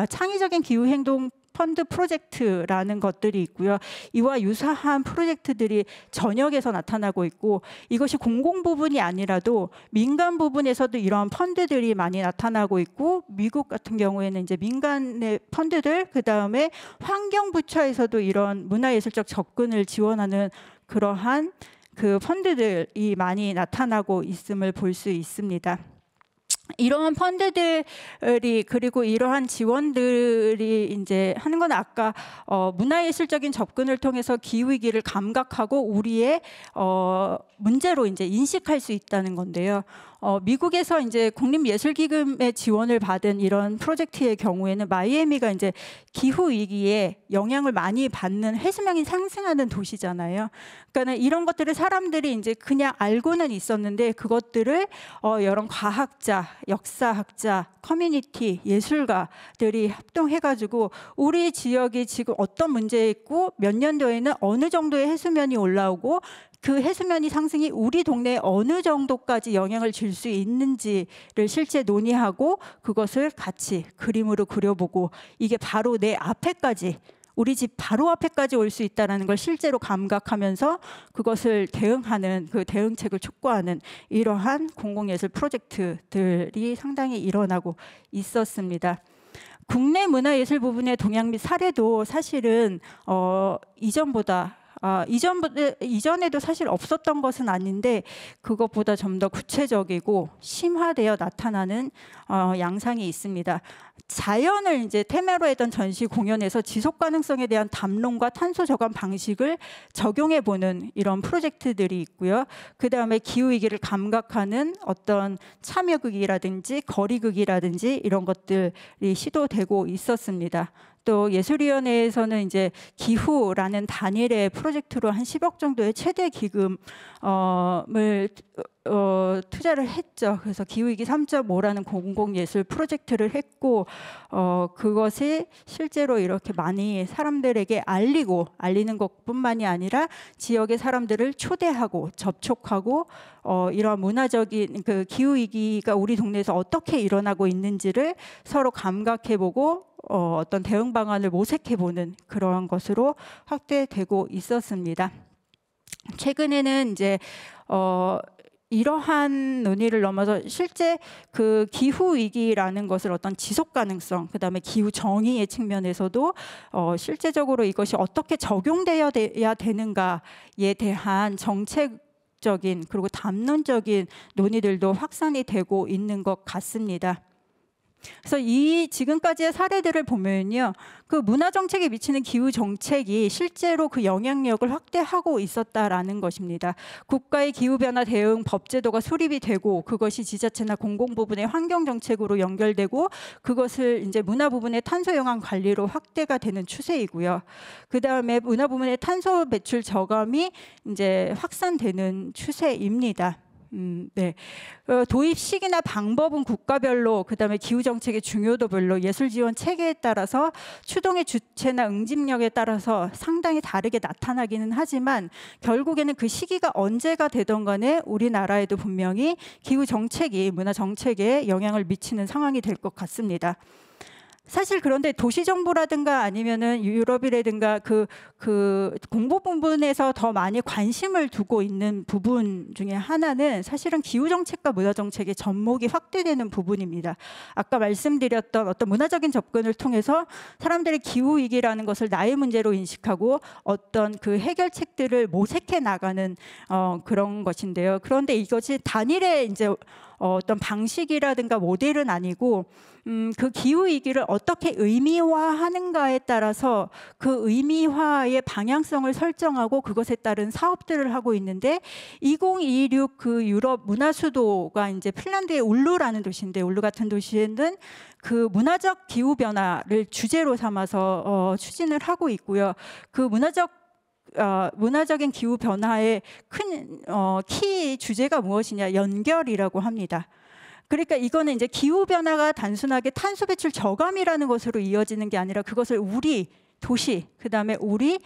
창의적인 기후 행동 펀드 프로젝트라는 것들이 있고요. 이와 유사한 프로젝트들이 전역에서 나타나고 있고 이것이 공공 부분이 아니라도 민간 부분에서도 이러한 펀드들이 많이 나타나고 있고 미국 같은 경우에는 이제 민간의 펀드들 그다음에 환경부처에서도 이런 문화예술적 접근을 지원하는 그러한 그 펀드들이 많이 나타나고 있음을 볼 수 있습니다. 이러한 펀드들이 그리고 이러한 지원들이 이제 하는 건 아까 문화예술적인 접근을 통해서 기후위기를 감각하고 우리의 문제로 이제 인식할 수 있다는 건데요. 미국에서 이제 국립예술기금의 지원을 받은 이런 프로젝트의 경우에는 마이애미가 이제 기후 위기에 영향을 많이 받는 해수면이 상승하는 도시잖아요. 그러니까 이런 것들을 사람들이 이제 그냥 알고는 있었는데 그것들을 여러 과학자, 역사학자, 커뮤니티, 예술가들이 합동해가지고 우리 지역이 지금 어떤 문제에 있고 몇 년도에는 어느 정도의 해수면이 올라오고 그 해수면이 상승이 우리 동네에 어느 정도까지 영향을 줄 수 있는지를 실제 논의하고 그것을 같이 그림으로 그려보고 이게 바로 내 앞에까지 우리 집 바로 앞에까지 올 수 있다는 걸 실제로 감각하면서 그것을 대응하는 그 대응책을 촉구하는 이러한 공공예술 프로젝트들이 상당히 일어나고 있었습니다. 국내 문화예술 부분의 동향 및 사례도 사실은 이전에도 사실 없었던 것은 아닌데 그것보다 좀 더 구체적이고 심화되어 나타나는 양상이 있습니다. 자연을 이제 테마로 했던 전시 공연에서 지속 가능성에 대한 담론과 탄소 저감 방식을 적용해 보는 이런 프로젝트들이 있고요. 그다음에 기후 위기를 감각하는 어떤 참여극이라든지 거리극이라든지 이런 것들이 시도되고 있었습니다. 또 예술위원회에서는 이제 기후라는 단일의 프로젝트로 한 10억 정도의 최대 기금을 투자를 했죠. 그래서 기후위기 3.5라는 공공예술 프로젝트를 했고 그것이 실제로 이렇게 많이 사람들에게 알리는 것뿐만이 아니라 지역의 사람들을 초대하고 접촉하고 이런 문화적인 그 기후위기가 우리 동네에서 어떻게 일어나고 있는지를 서로 감각해보고 어떤 대응 방안을 모색해보는 그러한 것으로 확대되고 있었습니다. 최근에는 이제 이러한 논의를 넘어서 실제 그 기후 위기라는 것을 어떤 지속 가능성, 그다음에 기후 정의의 측면에서도 실제적으로 이것이 어떻게 적용되어야 되는가에 대한 정책적인 그리고 담론적인 논의들도 확산이 되고 있는 것 같습니다. 그래서 이 지금까지의 사례들을 보면요, 그 문화 정책에 미치는 기후 정책이 실제로 그 영향력을 확대하고 있었다라는 것입니다. 국가의 기후 변화 대응 법제도가 수립이 되고 그것이 지자체나 공공 부분의 환경 정책으로 연결되고 그것을 이제 문화 부분의 탄소 영향 관리로 확대가 되는 추세이고요. 그 다음에 문화 부분의 탄소 배출 저감이 이제 확산되는 추세입니다. 네. 도입 시기나 방법은 국가별로, 그다음에 기후 정책의 중요도별로, 예술 지원 체계에 따라서, 추동의 주체나 응집력에 따라서 상당히 다르게 나타나기는 하지만 결국에는 그 시기가 언제가 되던 간에 우리나라에도 분명히 기후 정책이 문화 정책에 영향을 미치는 상황이 될 것 같습니다. 사실 그런데 도시정부라든가 아니면은 유럽이라든가 그 공보 부분에서 더 많이 관심을 두고 있는 부분 중에 하나는 사실은 기후정책과 문화정책의 접목이 확대되는 부분입니다. 아까 말씀드렸던 어떤 문화적인 접근을 통해서 사람들이 기후위기라는 것을 나의 문제로 인식하고 어떤 그 해결책들을 모색해 나가는 그런 것인데요. 그런데 이것이 단일의 이제 어떤 방식이라든가 모델은 아니고 그 기후 위기를 어떻게 의미화하는가에 따라서 그 의미화의 방향성을 설정하고 그것에 따른 사업들을 하고 있는데 2026 그 유럽 문화 수도가 이제 핀란드의 울루라는 도시인데 울루 같은 도시에는 그 문화적 기후 변화를 주제로 삼아서 추진을 하고 있고요. 그 문화적인 기후 변화의 큰 키 주제가 무엇이냐, 연결이라고 합니다. 그러니까 이거는 이제 기후 변화가 단순하게 탄소 배출 저감이라는 것으로 이어지는 게 아니라 그것을 우리 도시, 그다음에 우리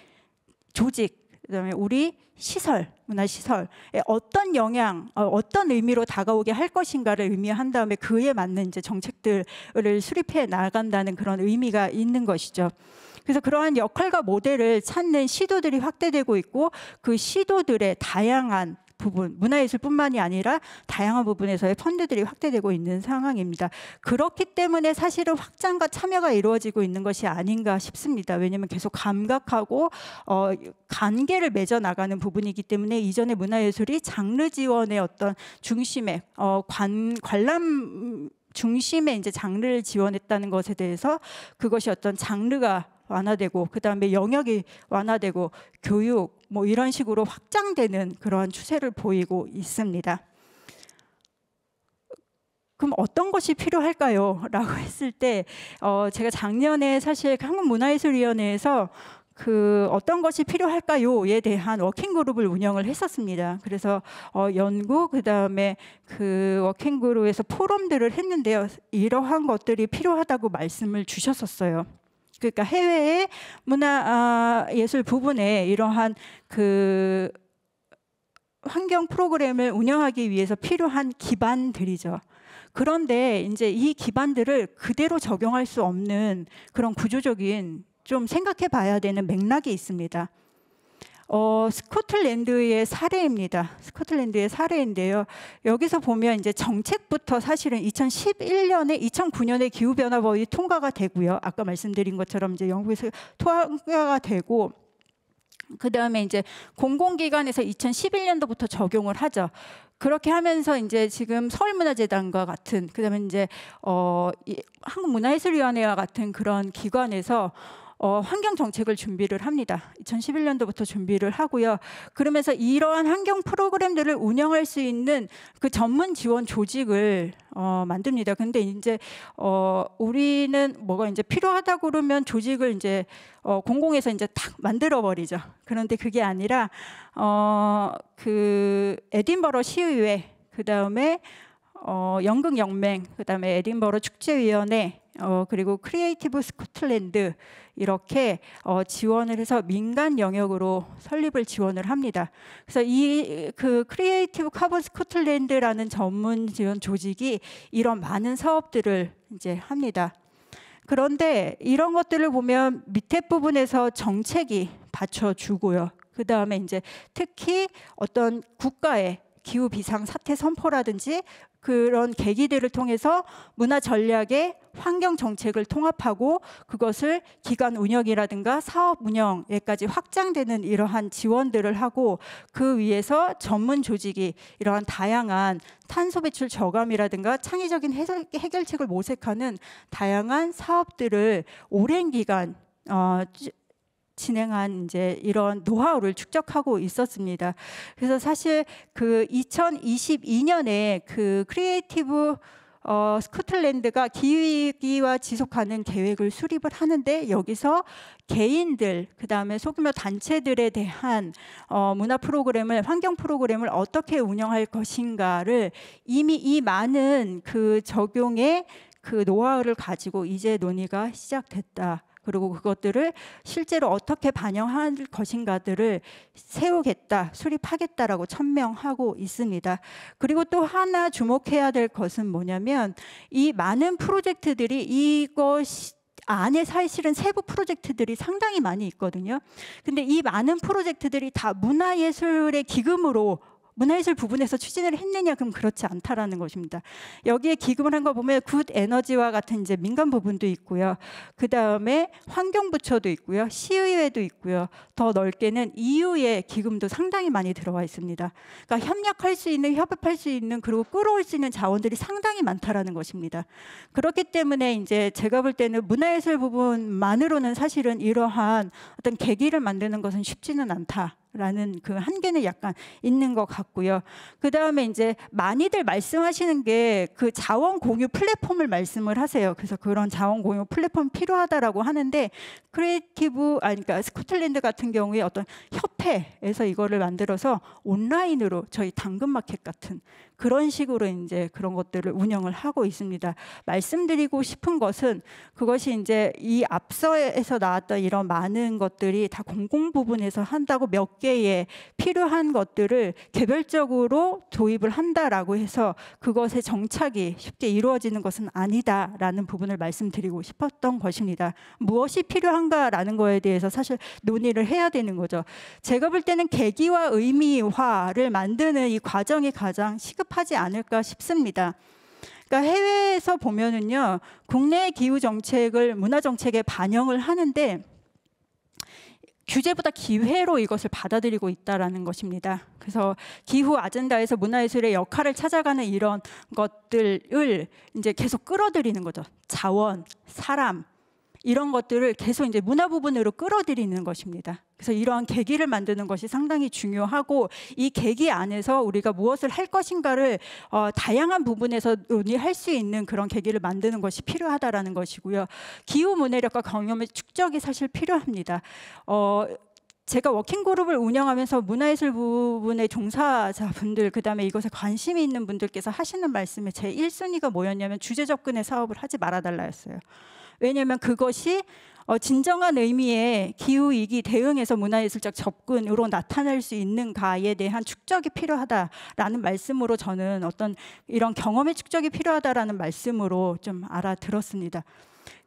조직, 그다음에 우리 시설, 문화 시설에 어떤 영향, 어떤 의미로 다가오게 할 것인가를 의미한 다음에 그에 맞는 이제 정책들을 수립해 나간다는 그런 의미가 있는 것이죠. 그래서 그러한 역할과 모델을 찾는 시도들이 확대되고 있고 그 시도들의 다양한 부분, 문화예술뿐만이 아니라 다양한 부분에서의 펀드들이 확대되고 있는 상황입니다. 그렇기 때문에 사실은 확장과 참여가 이루어지고 있는 것이 아닌가 싶습니다. 왜냐하면 계속 감각하고 관계를 맺어 나가는 부분이기 때문에 이전의 문화예술이 장르 지원의 어떤 중심에 관람 중심에 이제 장르를 지원했다는 것에 대해서 그것이 어떤 장르가 완화되고 그다음에 영역이 완화되고 교육 뭐 이런 식으로 확장되는 그러한 추세를 보이고 있습니다. 그럼 어떤 것이 필요할까요? 라고 했을 때 제가 작년에 사실 한국문화예술위원회에서 그 어떤 것이 필요할까요에 대한 워킹그룹을 운영을 했었습니다. 그래서 연구 그다음에 그 워킹그룹에서 포럼들을 했는데요. 이러한 것들이 필요하다고 말씀을 주셨었어요. 그러니까 해외의 문화예술 부분에 이러한 그 환경 프로그램을 운영하기 위해서 필요한 기반들이죠. 그런데 이제 이 기반들을 그대로 적용할 수 없는 그런 구조적인 좀 생각해 봐야 되는 맥락이 있습니다. 스코틀랜드의 사례입니다. 스코틀랜드의 사례인데요. 여기서 보면 이제 정책부터 사실은 2011년에 2009년에 기후변화법이 통과가 되고요. 아까 말씀드린 것처럼 이제 영국에서 통과가 되고 그 다음에 이제 공공기관에서 2011년도부터 적용을 하죠. 그렇게 하면서 이제 지금 서울문화재단과 같은 그다음에 이제 한국문화예술위원회와 같은 그런 기관에서 환경 정책을 준비를 합니다. 2011년도부터 준비를 하고요. 그러면서 이러한 환경 프로그램들을 운영할 수 있는 그 전문 지원 조직을 만듭니다. 근데 이제 우리는 뭐가 이제 필요하다 그러면 조직을 이제 공공에서 이제 탁 만들어 버리죠. 그런데 그게 아니라 그 에딘버러 시의회, 그 다음에 연극연맹, 그 다음에 에딘버러 축제위원회, 그리고 크리에이티브 스코틀랜드 이렇게 지원을 해서 민간 영역으로 설립을 지원을 합니다. 그래서 이 그 크리에이티브 카본 스코틀랜드라는 전문 지원 조직이 이런 많은 사업들을 이제 합니다. 그런데 이런 것들을 보면 밑에 부분에서 정책이 받쳐주고요. 그 다음에 이제 특히 어떤 국가의 기후 비상 사태 선포라든지 그런 계기들을 통해서 문화 전략의 환경 정책을 통합하고 그것을 기관 운영이라든가 사업 운영에까지 확장되는 이러한 지원들을 하고 그 위에서 전문 조직이 이러한 다양한 탄소 배출 저감이라든가 창의적인 해결책을 모색하는 다양한 사업들을 오랜 기간 진행한 이제 이런 노하우를 축적하고 있었습니다. 그래서 사실 그 2022년에 그 크리에이티브 스코틀랜드가 기후위기와 지속가능 계획을 수립을 하는데 여기서 개인들 그다음에 소규모 단체들에 대한 문화 프로그램을 환경 프로그램을 어떻게 운영할 것인가를 이미 이 많은 그 적용의 그 노하우를 가지고 이제 논의가 시작됐다. 그리고 그것들을 실제로 어떻게 반영할 것인가들을 세우겠다, 수립하겠다라고 천명하고 있습니다. 그리고 또 하나 주목해야 될 것은 뭐냐면 이 많은 프로젝트들이 이것 안에 사실은 세부 프로젝트들이 상당히 많이 있거든요. 근데 이 많은 프로젝트들이 다 문화예술의 기금으로 문화예술 부분에서 추진을 했느냐 그럼 그렇지 않다라는 것입니다. 여기에 기금을 한 거 보면 굿 에너지와 같은 이제 민간 부분도 있고요. 그 다음에 환경부처도 있고요. 시의회도 있고요. 더 넓게는 EU의 기금도 상당히 많이 들어가 있습니다. 그러니까 협력할 수 있는, 협업할 수 있는 그리고 끌어올 수 있는 자원들이 상당히 많다라는 것입니다. 그렇기 때문에 이제 제가 볼 때는 문화예술 부분만으로는 사실은 이러한 어떤 계기를 만드는 것은 쉽지는 않다. 라는 그 한계는 약간 있는 것 같고요. 그 다음에 이제 많이들 말씀하시는 게 그 자원 공유 플랫폼을 말씀을 하세요. 그래서 그런 자원 공유 플랫폼 필요하다라고 하는데 그러니까 스코틀랜드 같은 경우에 어떤 협회에서 이거를 만들어서 온라인으로 저희 당근마켓 같은 그런 식으로 이제 그런 것들을 운영을 하고 있습니다. 말씀드리고 싶은 것은 그것이 이제 이 앞서에서 나왔던 이런 많은 것들이 다 공공 부분에서 한다고 몇 개의 필요한 것들을 개별적으로 도입을 한다라고 해서 그것의 정착이 쉽게 이루어지는 것은 아니다라는 부분을 말씀드리고 싶었던 것입니다. 무엇이 필요한가라는 거에 대해서 사실 논의를 해야 되는 거죠. 제가 볼 때는 계기와 의미화를 만드는 이 과정이 가장 시급하지 않을까 싶습니다. 그러니까 해외에서 보면은요, 국내 기후 정책을 문화 정책에 반영을 하는데 규제보다 기회로 이것을 받아들이고 있다라는 것입니다. 그래서 기후 아젠다에서 문화예술의 역할을 찾아가는 이런 것들을 이제 계속 끌어들이는 거죠. 자원, 사람 이런 것들을 계속 이제 문화 부분으로 끌어들이는 것입니다. 그래서 이러한 계기를 만드는 것이 상당히 중요하고 이 계기 안에서 우리가 무엇을 할 것인가를 다양한 부분에서 논의할 수 있는 그런 계기를 만드는 것이 필요하다라는 것이고요. 기후 문해력과 경험의 축적이 사실 필요합니다. 제가 워킹그룹을 운영하면서 문화예술 부분의 종사자분들 그다음에 이것에 관심이 있는 분들께서 하시는 말씀에 제 1순위가 뭐였냐면 주제 접근의 사업을 하지 말아달라였어요. 왜냐하면 그것이 진정한 의미의 기후위기 대응에서 문화예술적 접근으로 나타날 수 있는가에 대한 축적이 필요하다라는 말씀으로 저는 어떤 이런 경험의 축적이 필요하다라는 말씀으로 좀 알아들었습니다.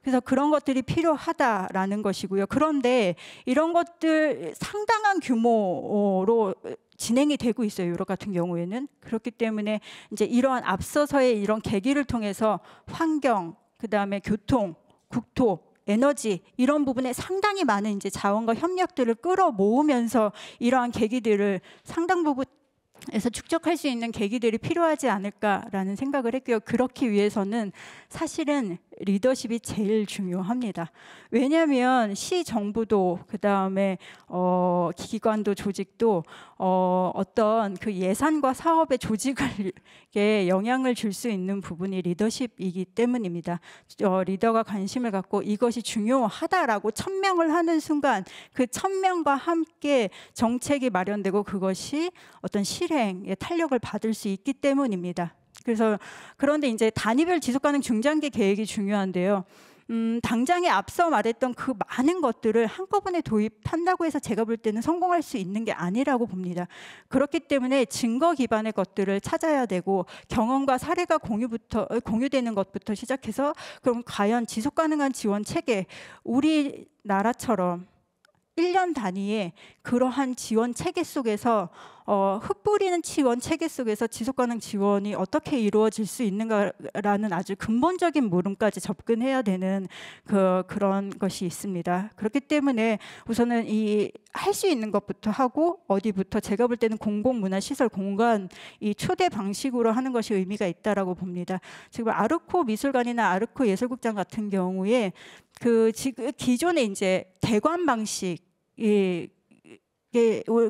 그래서 그런 것들이 필요하다라는 것이고요. 그런데 이런 것들 상당한 규모로 진행이 되고 있어요. 유럽 같은 경우에는. 그렇기 때문에 이제 이러한 앞서서의 이런 계기를 통해서 환경, 그다음에 교통, 국토, 에너지 이런 부분에 상당히 많은 이제 자원과 협력들을 끌어모으면서 이러한 계기들을 상당 부분에서 축적할 수 있는 계기들이 필요하지 않을까라는 생각을 했고요. 그렇기 위해서는 사실은 리더십이 제일 중요합니다. 왜냐하면 시 정부도 그다음에 기관도 조직도 어떤 그 예산과 사업의 조직에 영향을 줄 수 있는 부분이 리더십이기 때문입니다. 리더가 관심을 갖고 이것이 중요하다라고 천명을 하는 순간 그 천명과 함께 정책이 마련되고 그것이 어떤 실행의 탄력을 받을 수 있기 때문입니다. 그래서 그런데 이제 단위별 지속가능 중장기 계획이 중요한데요. 당장에 앞서 말했던 그 많은 것들을 한꺼번에 도입한다고 해서 제가 볼 때는 성공할 수 있는 게 아니라고 봅니다. 그렇기 때문에 증거 기반의 것들을 찾아야 되고 경험과 사례가 공유되는 것부터 시작해서 그럼 과연 지속 가능한 지원 체계 우리나라처럼 1년 단위의 그러한 지원 체계 속에서 흩뿌리는 지원 체계 속에서 지속가능 지원이 어떻게 이루어질 수 있는가라는 아주 근본적인 물음까지 접근해야 되는 그런 것이 있습니다. 그렇기 때문에 우선은 이 할 수 있는 것부터 하고 어디부터 제가 볼 때는 공공문화시설 공간 이 초대 방식으로 하는 것이 의미가 있다라고 봅니다. 지금 아르코 미술관이나 아르코 예술극장 같은 경우에 지금 기존의 이제 대관 방식이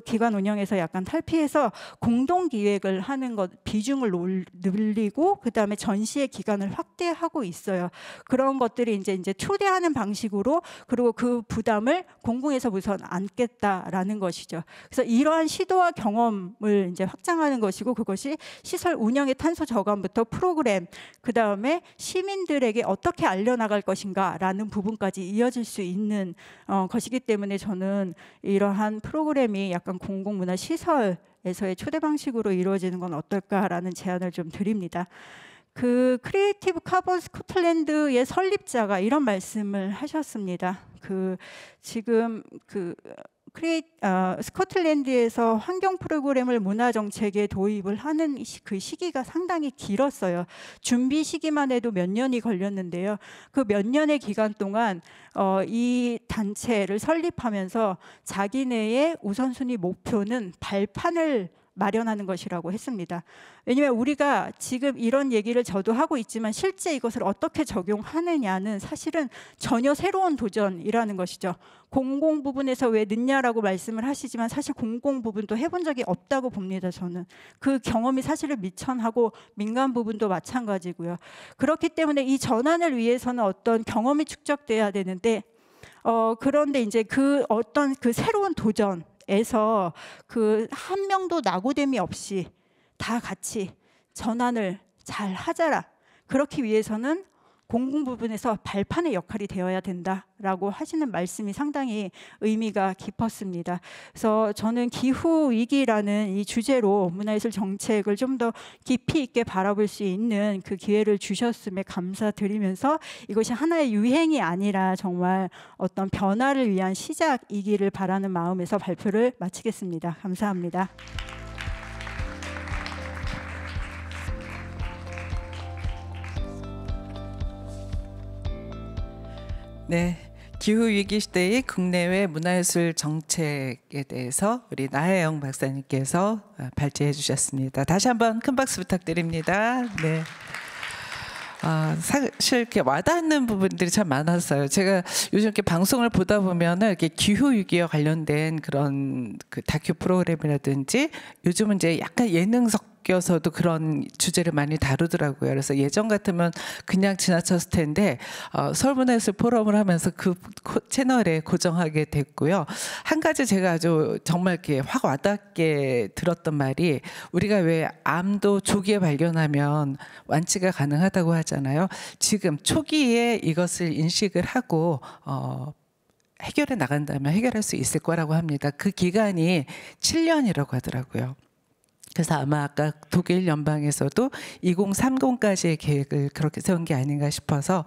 기관 운영에서 약간 탈피해서 공동 기획을 하는 것 비중을 늘리고 그다음에 전시의 기간을 확대하고 있어요. 그런 것들이 이제 초대하는 방식으로 그리고 그 부담을 공공에서 우선 안겠다라는 것이죠. 그래서 이러한 시도와 경험을 이제 확장하는 것이고 그것이 시설 운영의 탄소 저감부터 프로그램 그다음에 시민들에게 어떻게 알려나갈 것인가라는 부분까지 이어질 수 있는 것이기 때문에 저는 이러한 프로그램이 약간 공공문화 시설에서의 초대 방식으로 이루어지는 건 어떨까라는 제안을 좀 드립니다. 그 크리에이티브 카본 스코틀랜드의 설립자가 이런 말씀을 하셨습니다. 지금 스코틀랜드에서 환경 프로그램을 문화 정책에 도입을 하는 그 시기가 상당히 길었어요. 준비 시기만 해도 몇 년이 걸렸는데요. 그 몇 년의 기간 동안 이 단체를 설립하면서 자기네의 우선순위 목표는 발판을 마련하는 것이라고 했습니다. 왜냐하면 우리가 지금 이런 얘기를 저도 하고 있지만 실제 이것을 어떻게 적용하느냐는 사실은 전혀 새로운 도전이라는 것이죠. 공공 부분에서 왜 늦냐라고 말씀을 하시지만 사실 공공 부분도 해본 적이 없다고 봅니다. 저는 그 경험이 사실은 미천하고 민간 부분도 마찬가지고요. 그렇기 때문에 이 전환을 위해서는 어떤 경험이 축적돼야 되는데 그런데 이제 그 새로운 도전 에서 한 명도 낙오됨이 없이 다 같이 전환을 잘 하자라. 그렇기 위해서는 공공 부분에서 발판의 역할이 되어야 된다라고 하시는 말씀이 상당히 의미가 깊었습니다. 그래서 저는 기후 위기라는 이 주제로 문화예술 정책을 좀 더 깊이 있게 바라볼 수 있는 그 기회를 주셨음에 감사드리면서 이것이 하나의 유행이 아니라 정말 어떤 변화를 위한 시작이기를 바라는 마음에서 발표를 마치겠습니다. 감사합니다. 네, 기후위기 시대의 국내외 문화예술 정책에 대해서 우리 나혜영 박사님께서 발제해 주셨습니다. 다시 한번 큰 박수 부탁드립니다. 네. 사실 이렇게 와닿는 부분들이 참 많았어요. 제가 요즘 이렇게 방송을 보다 보면은 이렇게 기후 위기와 관련된 그런 그 다큐 프로그램이라든지 요즘은 이제 약간 예능 섞여서도 그런 주제를 많이 다루더라고요. 그래서 예전 같으면 그냥 지나쳤을 텐데 서울문화예술 포럼을 하면서 그 채널에 고정하게 됐고요. 한 가지 제가 아주 정말 이렇게 확 와닿게 들었던 말이 우리가 왜 암도 조기에 발견하면 완치가 가능하다고 하잖아요. 지금 초기에 이것을 인식을 하고 해결해 나간다면 해결할 수 있을 거라고 합니다. 그 기간이 7년이라고 하더라고요. 그래서 아마 아까 독일 연방에서도 2030까지의 계획을 그렇게 세운 게 아닌가 싶어서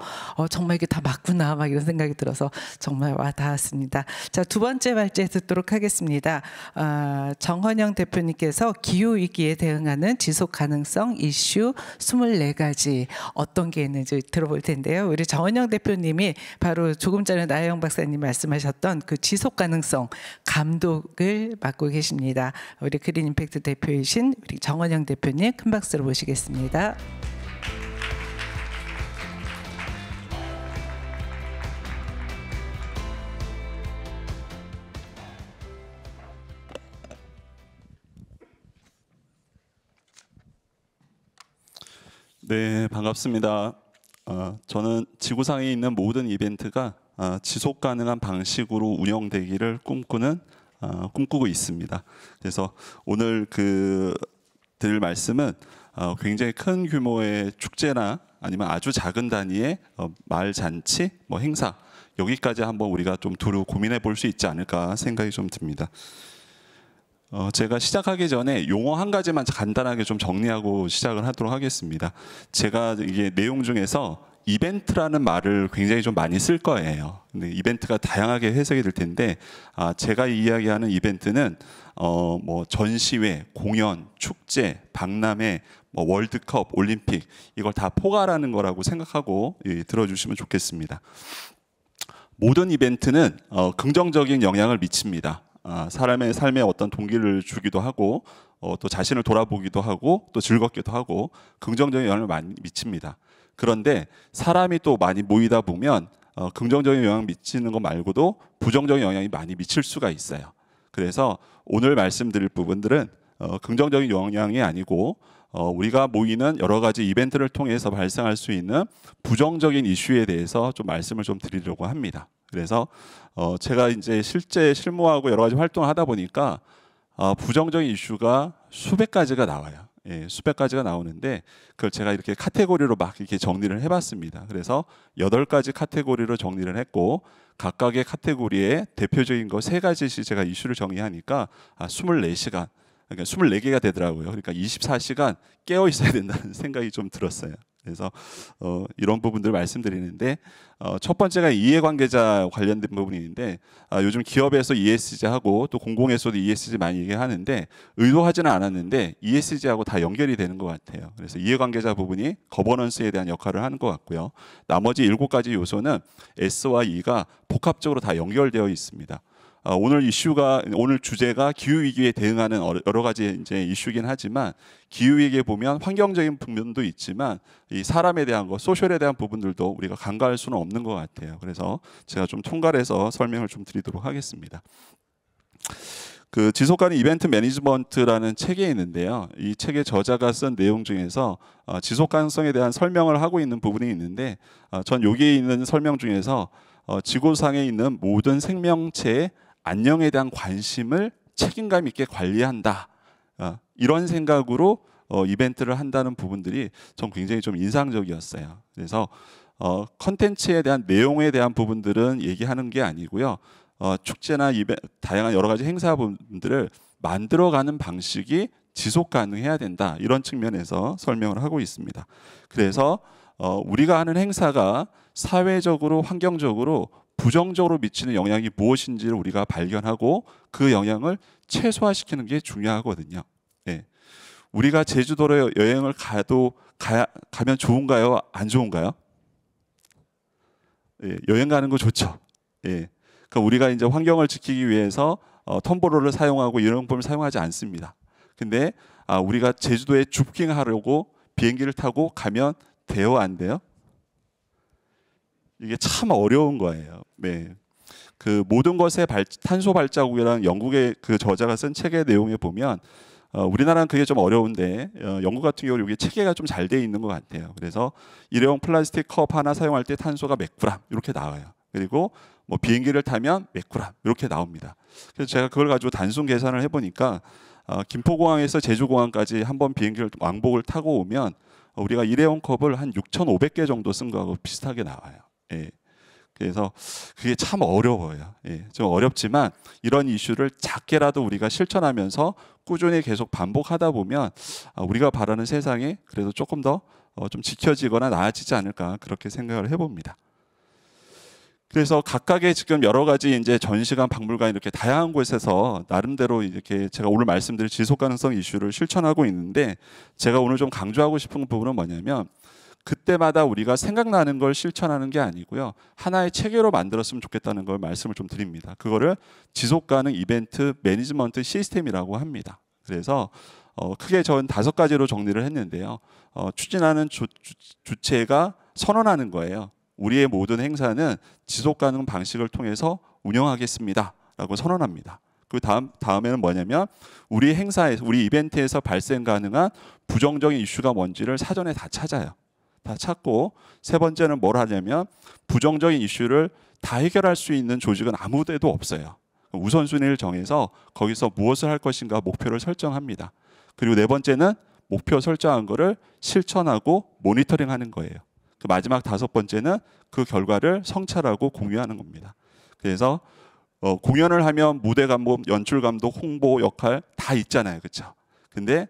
정말 이게 다 맞구나 막 이런 생각이 들어서 정말 와닿았습니다. 자, 두 번째 발제 듣도록 하겠습니다. 정헌영 대표님께서 기후위기에 대응하는 지속가능성 이슈 24가지 어떤 게 있는지 들어볼 텐데요. 우리 정헌영 대표님이 바로 조금 전에 나혜영 박사님 말씀하셨던 그 지속가능성 감독을 맡고 계십니다. 우리 그린 임팩트 대표이신 우리 정헌영 대표님 큰 박수로 모시겠습니다. 네, 반갑습니다. 저는 지구상에 있는 모든 이벤트가 지속 가능한 방식으로 운영되기를 꿈꾸고 있습니다. 그래서 오늘 드릴 말씀은 굉장히 큰 규모의 축제나 아니면 아주 작은 단위의 마을 잔치, 행사 여기까지 한번 우리가 좀 두루 고민해 볼 수 있지 않을까 생각이 좀 듭니다. 제가 시작하기 전에 용어 한 가지만 간단하게 좀 정리하고 시작을 하도록 하겠습니다. 제가 이게 내용 중에서 이벤트라는 말을 굉장히 좀 많이 쓸 거예요. 근데 이벤트가 다양하게 해석이 될 텐데 제가 이야기하는 이벤트는 뭐 전시회, 공연, 축제, 박람회, 뭐 월드컵, 올림픽 이걸 다 포괄하는 거라고 생각하고 들어주시면 좋겠습니다. 모든 이벤트는 긍정적인 영향을 미칩니다. 사람의 삶에 어떤 동기를 주기도 하고 또 자신을 돌아보기도 하고 또 즐겁기도 하고 긍정적인 영향을 많이 미칩니다. 그런데 사람이 또 많이 모이다 보면 긍정적인 영향을 미치는 것 말고도 부정적인 영향이 많이 미칠 수가 있어요. 그래서 오늘 말씀드릴 부분들은 긍정적인 영향이 아니고 우리가 모이는 여러 가지 이벤트를 통해서 발생할 수 있는 부정적인 이슈에 대해서 좀 말씀을 좀 드리려고 합니다. 그래서 제가 이제 실제 실무하고 여러 가지 활동을 하다 보니까 부정적인 이슈가 수백 가지가 나와요. 예, 수백 가지가 나오는데 그걸 제가 이렇게 카테고리로 막 이렇게 정리를 해봤습니다. 그래서 8가지 카테고리로 정리를 했고 각각의 카테고리에 대표적인 거 3가지씩 제가 이슈를 정리하니까 24시간, 그러니까 24개가 되더라고요. 그러니까 24시간 깨어 있어야 된다는 생각이 좀 들었어요. 그래서 이런 부분들을 말씀드리는데 첫 번째가 이해관계자 관련된 부분인데 요즘 기업에서 ESG하고 또 공공에서도 ESG 많이 얘기하는데 의도하지는 않았는데 ESG하고 다 연결이 되는 것 같아요. 그래서 이해관계자 부분이 거버넌스에 대한 역할을 하는 것 같고요. 나머지 7가지 요소는 S와 E가 복합적으로 다 연결되어 있습니다. 오늘 주제가 기후 위기에 대응하는 여러 가지 이제 이슈긴 하지만 기후 위기에 보면 환경적인 부분도 있지만 이 사람에 대한 거, 소셜에 대한 부분들도 우리가 간과할 수는 없는 것 같아요. 그래서 제가 좀 총괄해서 설명을 좀 드리도록 하겠습니다. 그 지속가능 이벤트 매니지먼트라는 책이 있는데요. 이 책의 저자가 쓴 내용 중에서 지속 가능성에 대한 설명을 하고 있는 부분이 있는데 전 여기에 있는 설명 중에서 지구상에 있는 모든 생명체의 안녕에 대한 관심을 책임감 있게 관리한다. 이런 생각으로 이벤트를 한다는 부분들이 전 굉장히 좀 인상적이었어요. 그래서 컨텐츠에 대한 내용에 대한 부분들은 얘기하는 게 아니고요. 축제나 다양한 여러 가지 행사분들을 만들어가는 방식이 지속 가능해야 된다. 이런 측면에서 설명을 하고 있습니다. 그래서 우리가 하는 행사가 사회적으로 환경적으로 부정적으로 미치는 영향이 무엇인지를 우리가 발견하고 그 영향을 최소화시키는 게 중요하거든요. 예. 우리가 제주도로 여행을 가면 좋은가요? 안 좋은가요? 예, 여행 가는 거 좋죠. 예. 그러니까 우리가 이제 환경을 지키기 위해서 텀블러를 사용하고 일회용품을 사용하지 않습니다. 근데 우리가 제주도에 줍킹하려고 비행기를 타고 가면 돼요, 안 돼요? 이게 참 어려운 거예요. 네. 그 모든 것의 탄소 발자국이라는 영국의 그 저자가 쓴 책의 내용에 보면 우리나라는 그게 좀 어려운데 영국 같은 경우 이게 체계가 좀 잘 돼 있는 것 같아요. 그래서 일회용 플라스틱 컵 하나 사용할 때 탄소가 몇 그램 이렇게 나와요. 그리고 뭐 비행기를 타면 몇 그램 이렇게 나옵니다. 그래서 제가 그걸 가지고 단순 계산을 해보니까 김포공항에서 제주공항까지 한번 비행기를 왕복을 타고 오면 우리가 일회용 컵을 한 6,500개 정도 쓴 거하고 비슷하게 나와요. 예. 그래서 그게 참 어려워요. 예. 좀 어렵지만 이런 이슈를 작게라도 우리가 실천하면서 꾸준히 계속 반복하다 보면 우리가 바라는 세상이 그래도 조금 더 좀 지켜지거나 나아지지 않을까 그렇게 생각을 해봅니다. 그래서 각각의 지금 여러 가지 이제 전시관, 박물관 이렇게 다양한 곳에서 나름대로 이렇게 제가 오늘 말씀드린 지속 가능성 이슈를 실천하고 있는데 제가 오늘 좀 강조하고 싶은 부분은 뭐냐면 그때마다 우리가 생각나는 걸 실천하는 게 아니고요. 하나의 체계로 만들었으면 좋겠다는 걸 말씀을 좀 드립니다. 그거를 지속 가능 이벤트 매니지먼트 시스템이라고 합니다. 그래서 크게 전 5가지로 정리를 했는데요. 추진하는 주체가 선언하는 거예요. 우리의 모든 행사는 지속 가능 방식을 통해서 운영하겠습니다. 라고 선언합니다. 그 다음에는 뭐냐면 우리 행사에서, 우리 이벤트에서 발생 가능한 부정적인 이슈가 뭔지를 사전에 다 찾아요. 다 찾고 세 번째는 뭘 하냐면 부정적인 이슈를 다 해결할 수 있는 조직은 아무 데도 없어요. 우선순위를 정해서 거기서 무엇을 할 것인가 목표를 설정합니다. 그리고 네 번째는 목표 설정한 거를 실천하고 모니터링하는 거예요. 그 마지막 5번째는 그 결과를 성찰하고 공유하는 겁니다. 그래서 공연을 하면 무대 감독, 연출 감독, 홍보 역할 다 있잖아요, 그렇죠? 근데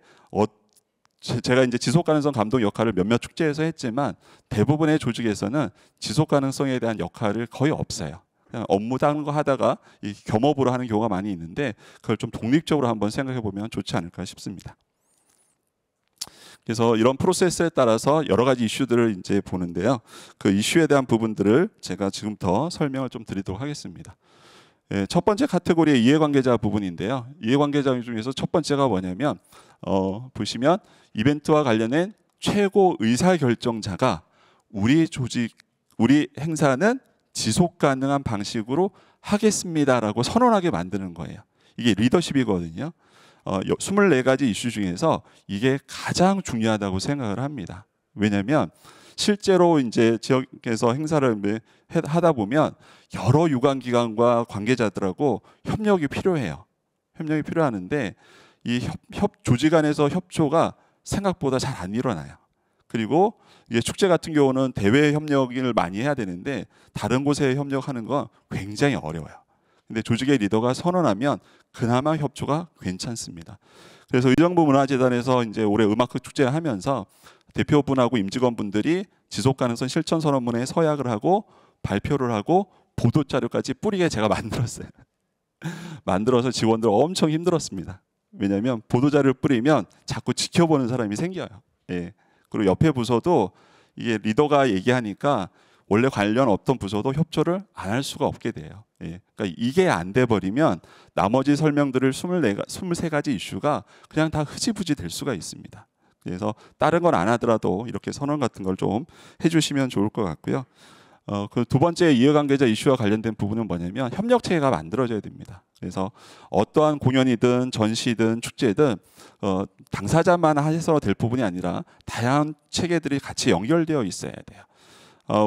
제가 이제 지속 가능성 감독 역할을 몇몇 축제에서 했지만 대부분의 조직에서는 지속 가능성에 대한 역할을 거의 없어요. 그냥 업무 다른 거 하다가 이 겸업으로 하는 경우가 많이 있는데 그걸 좀 독립적으로 한번 생각해 보면 좋지 않을까 싶습니다. 그래서 이런 프로세스에 따라서 여러 가지 이슈들을 이제 보는데요. 그 이슈에 대한 부분들을 제가 지금부터 설명을 좀 드리도록 하겠습니다. 첫 번째 카테고리의 이해관계자 부분인데요. 이해관계자 중에서 첫 번째가 뭐냐면 보시면 이벤트와 관련된 최고 의사결정자가 우리 조직, 우리 행사는 지속 가능한 방식으로 하겠습니다라고 선언하게 만드는 거예요. 이게 리더십이거든요. 24가지 이슈 중에서 이게 가장 중요하다고 생각을 합니다. 왜냐하면 실제로 이제 지역에서 행사를 하다 보면 여러 유관기관과 관계자들하고 협력이 필요해요. 협력이 필요하는데 이 조직 안에서 협조가 생각보다 잘 안 일어나요. 그리고 이게 축제 같은 경우는 대외 협력을 많이 해야 되는데 다른 곳에 협력하는 건 굉장히 어려워요. 근데 조직의 리더가 선언하면 그나마 협조가 괜찮습니다. 그래서 의정부 문화재단에서 이제 올해 음악 축제 하면서 대표분하고 임직원분들이 지속 가능성 실천 선언문에 서약을 하고 발표를 하고 보도 자료까지 뿌리게 제가 만들었어요. 만들어서 직원들 엄청 힘들었습니다. 왜냐하면 보도 자료를 뿌리면 자꾸 지켜보는 사람이 생겨요. 예. 그리고 옆에 부서도 이게 리더가 얘기하니까 원래 관련 어떤 부서도 협조를 안 할 수가 없게 돼요. 예. 그러니까 이게 안 돼 버리면 나머지 설명들을 23가지 이슈가 그냥 다 흐지부지 될 수가 있습니다. 그래서 다른 건 안 하더라도 이렇게 선언 같은 걸 좀 해주시면 좋을 것 같고요. 그 두 번째 이해관계자 이슈와 관련된 부분은 뭐냐면 협력 체계가 만들어져야 됩니다. 그래서 어떠한 공연이든 전시든 축제든 당사자만 해서 될 부분이 아니라 다양한 체계들이 같이 연결되어 있어야 돼요.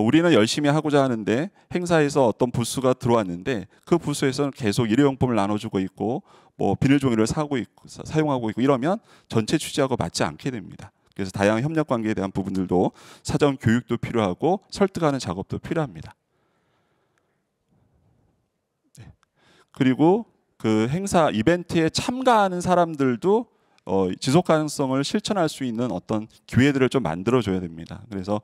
우리는 열심히 하고자 하는데 행사에서 어떤 부스가 들어왔는데 그 부스에서는 계속 일회용품을 나눠주고 있고 뭐 비닐종이를 사용하고 있고 이러면 전체 취지하고 맞지 않게 됩니다. 그래서 다양한 협력 관계에 대한 부분들도 사전 교육도 필요하고 설득하는 작업도 필요합니다. 네. 그리고 그 행사 이벤트에 참가하는 사람들도 지속 가능성을 실천할 수 있는 어떤 기회들을 좀 만들어줘야 됩니다. 그래서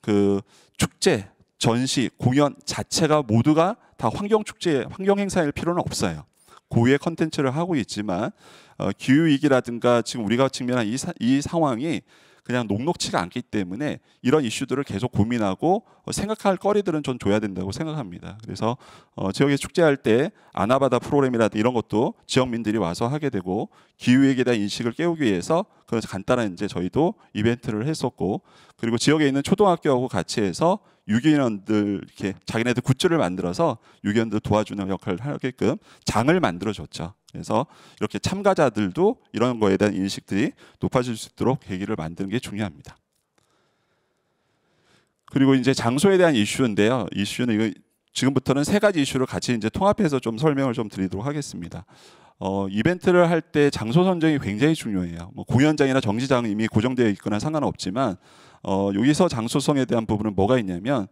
그 축제, 전시, 공연 자체가 모두가 다 환경 축제, 환경 행사일 필요는 없어요. 고유의 컨텐츠를 하고 있지만 기후 위기라든가 지금 우리가 직면한 이 상황이 그냥 녹록치가 않기 때문에 이런 이슈들을 계속 고민하고 생각할 거리들은 좀 줘야 된다고 생각합니다. 그래서 지역에 축제할 때 아나바다 프로그램이라든지 이런 것도 지역민들이 와서 하게 되고 기후 위기에 대한 인식을 깨우기 위해서 그래서 간단한 이제 저희도 이벤트를 했었고 그리고 지역에 있는 초등학교하고 같이 해서 유기견들 이렇게 자기네들 굿즈를 만들어서 유기견들 도와주는 역할을 하게끔 장을 만들어줬죠. 그래서 이렇게 참가자들도 이런 거에 대한 인식들이 높아질 수 있도록 계기를 만드는 게 중요합니다. 그리고 이제 장소에 대한 이슈인데요. 이슈는 이거 지금부터는 3가지 이슈를 같이 이제 통합해서 좀 설명을 좀 드리도록 하겠습니다. 이벤트를 할 때 장소 선정이 굉장히 중요해요. 뭐 공연장이나 정지장은 이미 고정되어 있거나 상관은 없지만 여기서 장소성에 대한 부분은 뭐가 있냐면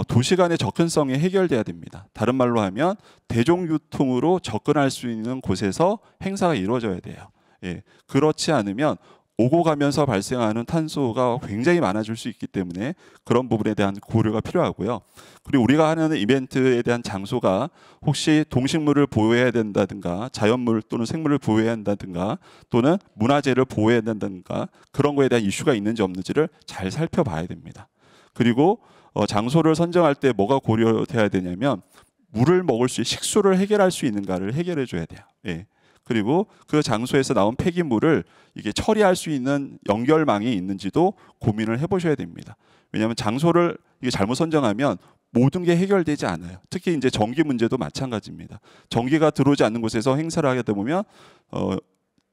도시 간의 접근성이 해결돼야 됩니다. 다른 말로 하면 대중교통으로 접근할 수 있는 곳에서 행사가 이루어져야 돼요. 예, 그렇지 않으면 오고 가면서 발생하는 탄소가 굉장히 많아질 수 있기 때문에 그런 부분에 대한 고려가 필요하고요. 그리고 우리가 하는 이벤트에 대한 장소가 혹시 동식물을 보호해야 된다든가 자연물 또는 생물을 보호해야 한다든가 또는 문화재를 보호해야 된다든가 그런 거에 대한 이슈가 있는지 없는지를 잘 살펴봐야 됩니다. 그리고 장소를 선정할 때 뭐가 고려돼야 되냐면 물을 먹을 수 식수를 해결할 수 있는가를 해결해 줘야 돼요. 예. 그리고 그 장소에서 나온 폐기물을 이게 처리할 수 있는 연결망이 있는지도 고민을 해보셔야 됩니다. 왜냐하면 장소를 이게 잘못 선정하면 모든 게 해결되지 않아요. 특히 이제 전기 문제도 마찬가지입니다. 전기가 들어오지 않는 곳에서 행사를 하게 되면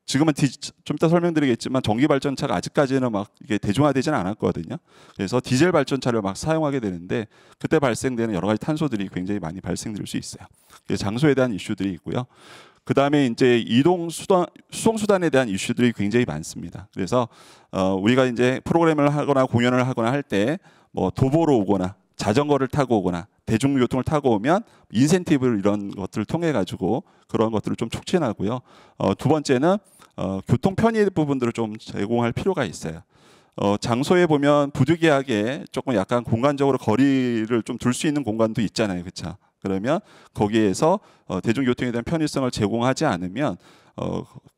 지금은 좀 이따 설명드리겠지만 전기 발전차가 아직까지는 막 이게 대중화되지는 않았거든요. 그래서 디젤 발전차를 막 사용하게 되는데 그때 발생되는 여러 가지 탄소들이 굉장히 많이 발생될 수 있어요. 그래서 장소에 대한 이슈들이 있고요. 그 다음에 이제 수송 수단에 대한 이슈들이 굉장히 많습니다. 그래서 우리가 이제 프로그램을 하거나 공연을 하거나 할 때 뭐 도보로 오거나 자전거를 타고 오거나 대중교통을 타고 오면 인센티브를 이런 것들을 통해 가지고 그런 것들을 좀 촉진하고요. 두 번째는 교통 편의 부분들을 좀 제공할 필요가 있어요. 장소에 보면 부득이하게 조금 약간 공간적으로 거리를 좀 둘 수 있는 공간도 있잖아요, 그렇죠? 그러면 거기에서 대중교통에 대한 편의성을 제공하지 않으면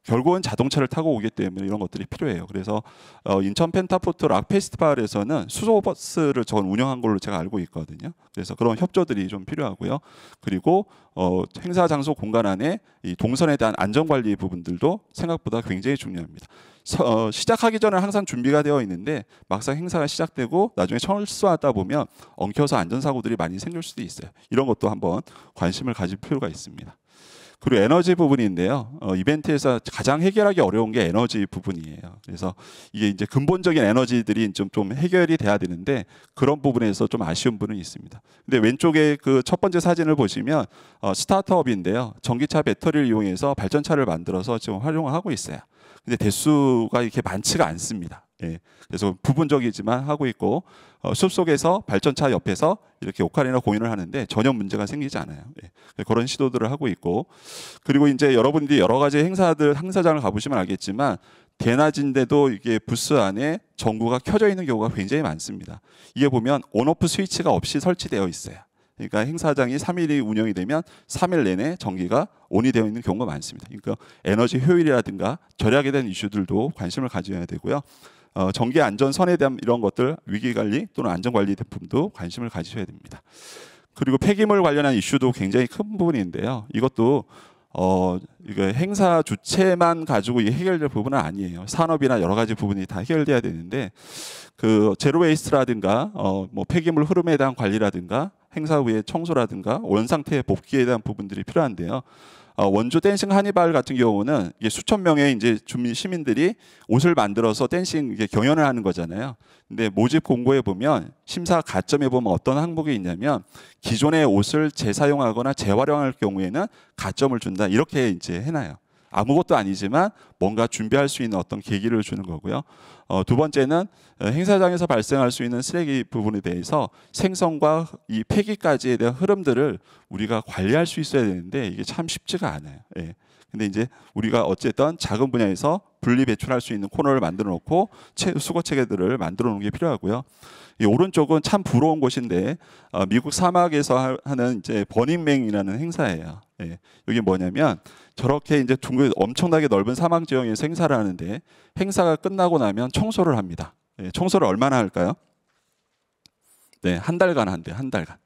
결국은 자동차를 타고 오기 때문에 이런 것들이 필요해요. 그래서 인천 펜타포트 락 페스티벌에서는 수소버스를 전 운영한 걸로 제가 알고 있거든요. 그래서 그런 협조들이 좀 필요하고요. 그리고 행사 장소 공간 안에 이 동선에 대한 안전 관리 부분들도 생각보다 굉장히 중요합니다. 시작하기 전에 항상 준비가 되어 있는데 막상 행사가 시작되고 나중에 철수하다 보면 엉켜서 안전사고들이 많이 생길 수도 있어요. 이런 것도 한번 관심을 가질 필요가 있습니다. 그리고 에너지 부분인데요. 이벤트에서 가장 해결하기 어려운 게 에너지 부분이에요. 그래서 이게 이제 근본적인 에너지들이 좀 해결이 돼야 되는데 그런 부분에서 좀 아쉬운 부분이 있습니다. 근데 왼쪽에 그 첫 번째 사진을 보시면 스타트업인데요. 전기차 배터리를 이용해서 발전차를 만들어서 지금 활용을 하고 있어요. 근데 대수가 이렇게 많지가 않습니다. 예. 그래서 부분적이지만 하고 있고 숲속에서 발전차 옆에서 이렇게 오카리나 공연을 하는데 전혀 문제가 생기지 않아요. 예. 그런 시도들을 하고 있고 그리고 이제 여러분들이 여러 가지 행사장을 가보시면 알겠지만 대낮인데도 이게 부스 안에 전구가 켜져 있는 경우가 굉장히 많습니다. 이게 보면 온오프 스위치가 없이 설치되어 있어요. 그러니까 행사장이 3일이 운영이 되면 3일 내내 전기가 온이 되어 있는 경우가 많습니다. 그러니까 에너지 효율이라든가 절약에 대한 이슈들도 관심을 가져야 되고요. 전기 안전선에 대한 이런 것들 위기관리 또는 안전관리 제품도 관심을 가지셔야 됩니다. 그리고 폐기물 관련한 이슈도 굉장히 큰 부분인데요. 이것도 이거 행사 주체만 가지고 해결될 부분은 아니에요. 산업이나 여러 가지 부분이 다 해결돼야 되는데 그 제로 웨이스트라든가 뭐 폐기물 흐름에 대한 관리라든가 행사 후에 청소라든가 원상태의 복귀에 대한 부분들이 필요한데요. 원주 댄싱 하니발 같은 경우는 이게 수천 명의 이제 주민 시민들이 옷을 만들어서 댄싱 이게 경연을 하는 거잖아요. 근데 모집 공고에 보면 심사 가점에 보면 어떤 항목이 있냐면 기존의 옷을 재사용하거나 재활용할 경우에는 가점을 준다 이렇게 이제 해놔요. 아무것도 아니지만 뭔가 준비할 수 있는 어떤 계기를 주는 거고요. 두 번째는 행사장에서 발생할 수 있는 쓰레기 부분에 대해서 생성과 이 폐기까지에 대한 흐름들을 우리가 관리할 수 있어야 되는데 이게 참 쉽지가 않아요. 예. 근데 이제 우리가 어쨌든 작은 분야에서 분리 배출할 수 있는 코너를 만들어 놓고 수거 체계들을 만들어 놓는 게 필요하고요. 이 오른쪽은 참 부러운 곳인데 미국 사막에서 하는 이제 버닝맨이라는 행사예요. 예. 여기 뭐냐면 저렇게 이제 엄청나게 넓은 사막 지형에서 행사를 하는데 행사가 끝나고 나면 청소를 합니다. 예. 청소를 얼마나 할까요? 네, 한 달간 한대요. 한 달간.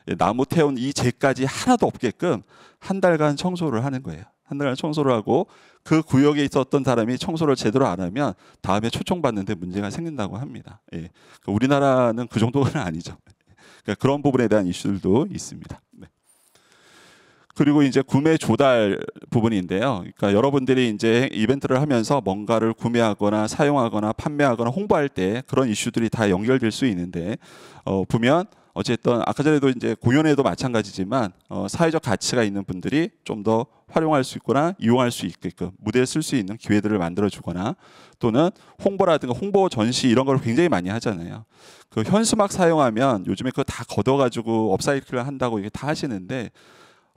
예. 나무 태운 이 재까지 하나도 없게끔 한 달간 청소를 하는 거예요. 한 달간 청소를 하고 그 구역에 있었던 사람이 청소를 제대로 안 하면 다음에 초청받는데 문제가 생긴다고 합니다. 예. 우리나라는 그 정도는 아니죠. 그러니까 그런 부분에 대한 이슈들도 있습니다. 네. 그리고 이제 구매 조달 부분인데요. 그러니까 여러분들이 이제 이벤트를 하면서 뭔가를 구매하거나 사용하거나 판매하거나 홍보할 때 그런 이슈들이 다 연결될 수 있는데 보면 어쨌든 아까 전에도 이제 공연에도 마찬가지지만 사회적 가치가 있는 분들이 좀 더 활용할 수 있거나 이용할 수 있게끔 무대에 쓸 수 있는 기회들을 만들어주거나 또는 홍보라든가 홍보 전시 이런 걸 굉장히 많이 하잖아요. 그 현수막 사용하면 요즘에 그거 다 걷어가지고 업사이클을 한다고 이게 다 하시는데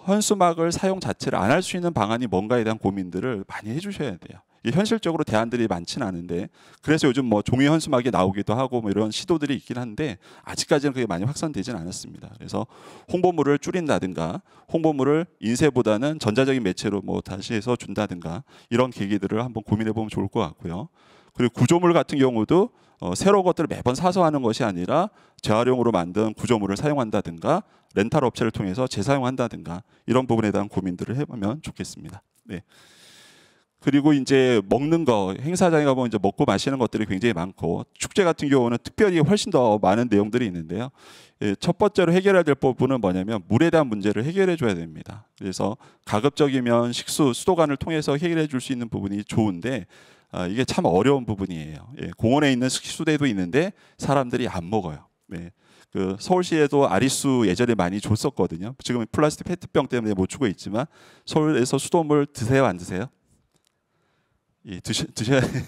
현수막을 사용 자체를 안 할 수 있는 방안이 뭔가에 대한 고민들을 많이 해주셔야 돼요. 이게 현실적으로 대안들이 많지는 않은데 그래서 요즘 뭐 종이 현수막이 나오기도 하고 뭐 이런 시도들이 있긴 한데 아직까지는 그게 많이 확산되지는 않았습니다. 그래서 홍보물을 줄인다든가 홍보물을 인쇄보다는 전자적인 매체로 뭐 다시 해서 준다든가 이런 계기들을 한번 고민해 보면 좋을 것 같고요. 그리고 구조물 같은 경우도 새로운 것들을 매번 사서 하는 것이 아니라 재활용으로 만든 구조물을 사용한다든가 렌탈 업체를 통해서 재사용한다든가 이런 부분에 대한 고민들을 해보면 좋겠습니다. 네. 그리고 이제 먹는 거 행사장에 가보면 이제 먹고 마시는 것들이 굉장히 많고 축제 같은 경우는 특별히 훨씬 더 많은 내용들이 있는데요. 첫 번째로 해결해야 될 부분은 뭐냐면 물에 대한 문제를 해결해 줘야 됩니다. 그래서 가급적이면 수도관을 통해서 해결해 줄 수 있는 부분이 좋은데 이게 참 어려운 부분이에요. 공원에 있는 식수대도 있는데 사람들이 안 먹어요. 네. 그 서울시에도 아리수 예전에 많이 줬었거든요. 지금 플라스틱 페트병 때문에 못 주고 있지만 서울에서 수돗물 드세요, 안 드세요? 예, 드셔야 돼요.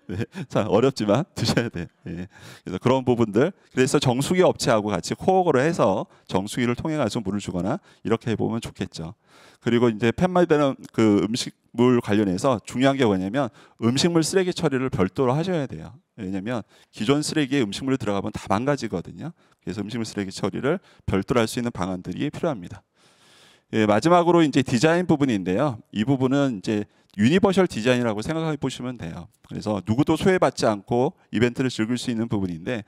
네. 네. 자, 어렵지만 드셔야 돼. 예. 그래서 그런 부분들, 그래서 정수기 업체하고 같이 코어를 해서 정수기를 통해 가지고 물을 주거나 이렇게 해보면 좋겠죠. 그리고 이제 팻말되는 그 음식물 관련해서 중요한 게 뭐냐면 음식물 쓰레기 처리를 별도로 하셔야 돼요. 왜냐하면 기존 쓰레기에 음식물이 들어가면 다 망가지거든요. 그래서 음식물 쓰레기 처리를 별도로 할 수 있는 방안들이 필요합니다. 예, 마지막으로 이제 디자인 부분인데요. 이 부분은 이제 유니버셜 디자인이라고 생각해 보시면 돼요. 그래서 누구도 소외받지 않고 이벤트를 즐길 수 있는 부분인데,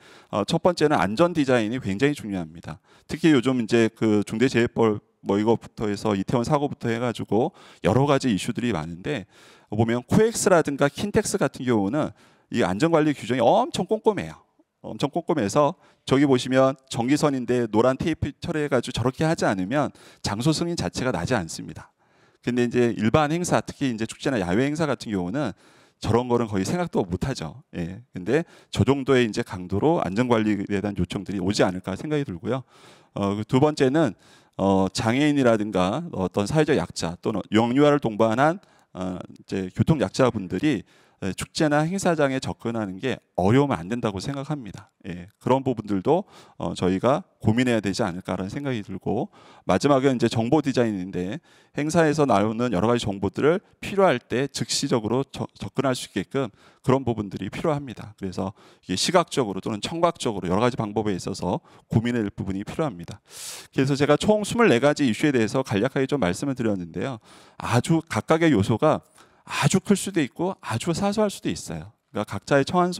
첫 번째는 안전 디자인이 굉장히 중요합니다. 특히 요즘 이제 그 중대재해법 뭐 이거부터 해서 이태원 사고부터 해가지고 여러 가지 이슈들이 많은데, 보면 코엑스라든가 킨텍스 같은 경우는 이 안전관리 규정이 엄청 꼼꼼해요. 엄청 꼼꼼해서 저기 보시면 전기선인데 노란 테이프 처리해가지고 저렇게 하지 않으면 장소 승인 자체가 나지 않습니다. 근데 이제 일반 행사, 특히 이제 축제나 야외 행사 같은 경우는 저런 거는 거의 생각도 못하죠. 예. 근데 저 정도의 이제 강도로 안전관리에 대한 요청들이 오지 않을까 생각이 들고요. 두 번째는 장애인이라든가 어떤 사회적 약자 또는 영유아를 동반한 이제 교통 약자분들이 축제나 행사장에 접근하는 게 어려우면 안 된다고 생각합니다. 예, 그런 부분들도 저희가 고민해야 되지 않을까라는 생각이 들고, 마지막은 이제 정보 디자인인데 행사에서 나오는 여러 가지 정보들을 필요할 때 즉시적으로 접근할 수 있게끔 그런 부분들이 필요합니다. 그래서 이게 시각적으로 또는 청각적으로 여러 가지 방법에 있어서 고민해야 될 부분이 필요합니다. 그래서 제가 총 24가지 이슈에 대해서 간략하게 좀 말씀을 드렸는데요. 아주 각각의 요소가 아주 클 수도 있고 아주 사소할 수도 있어요. 그러니까 각자의 처한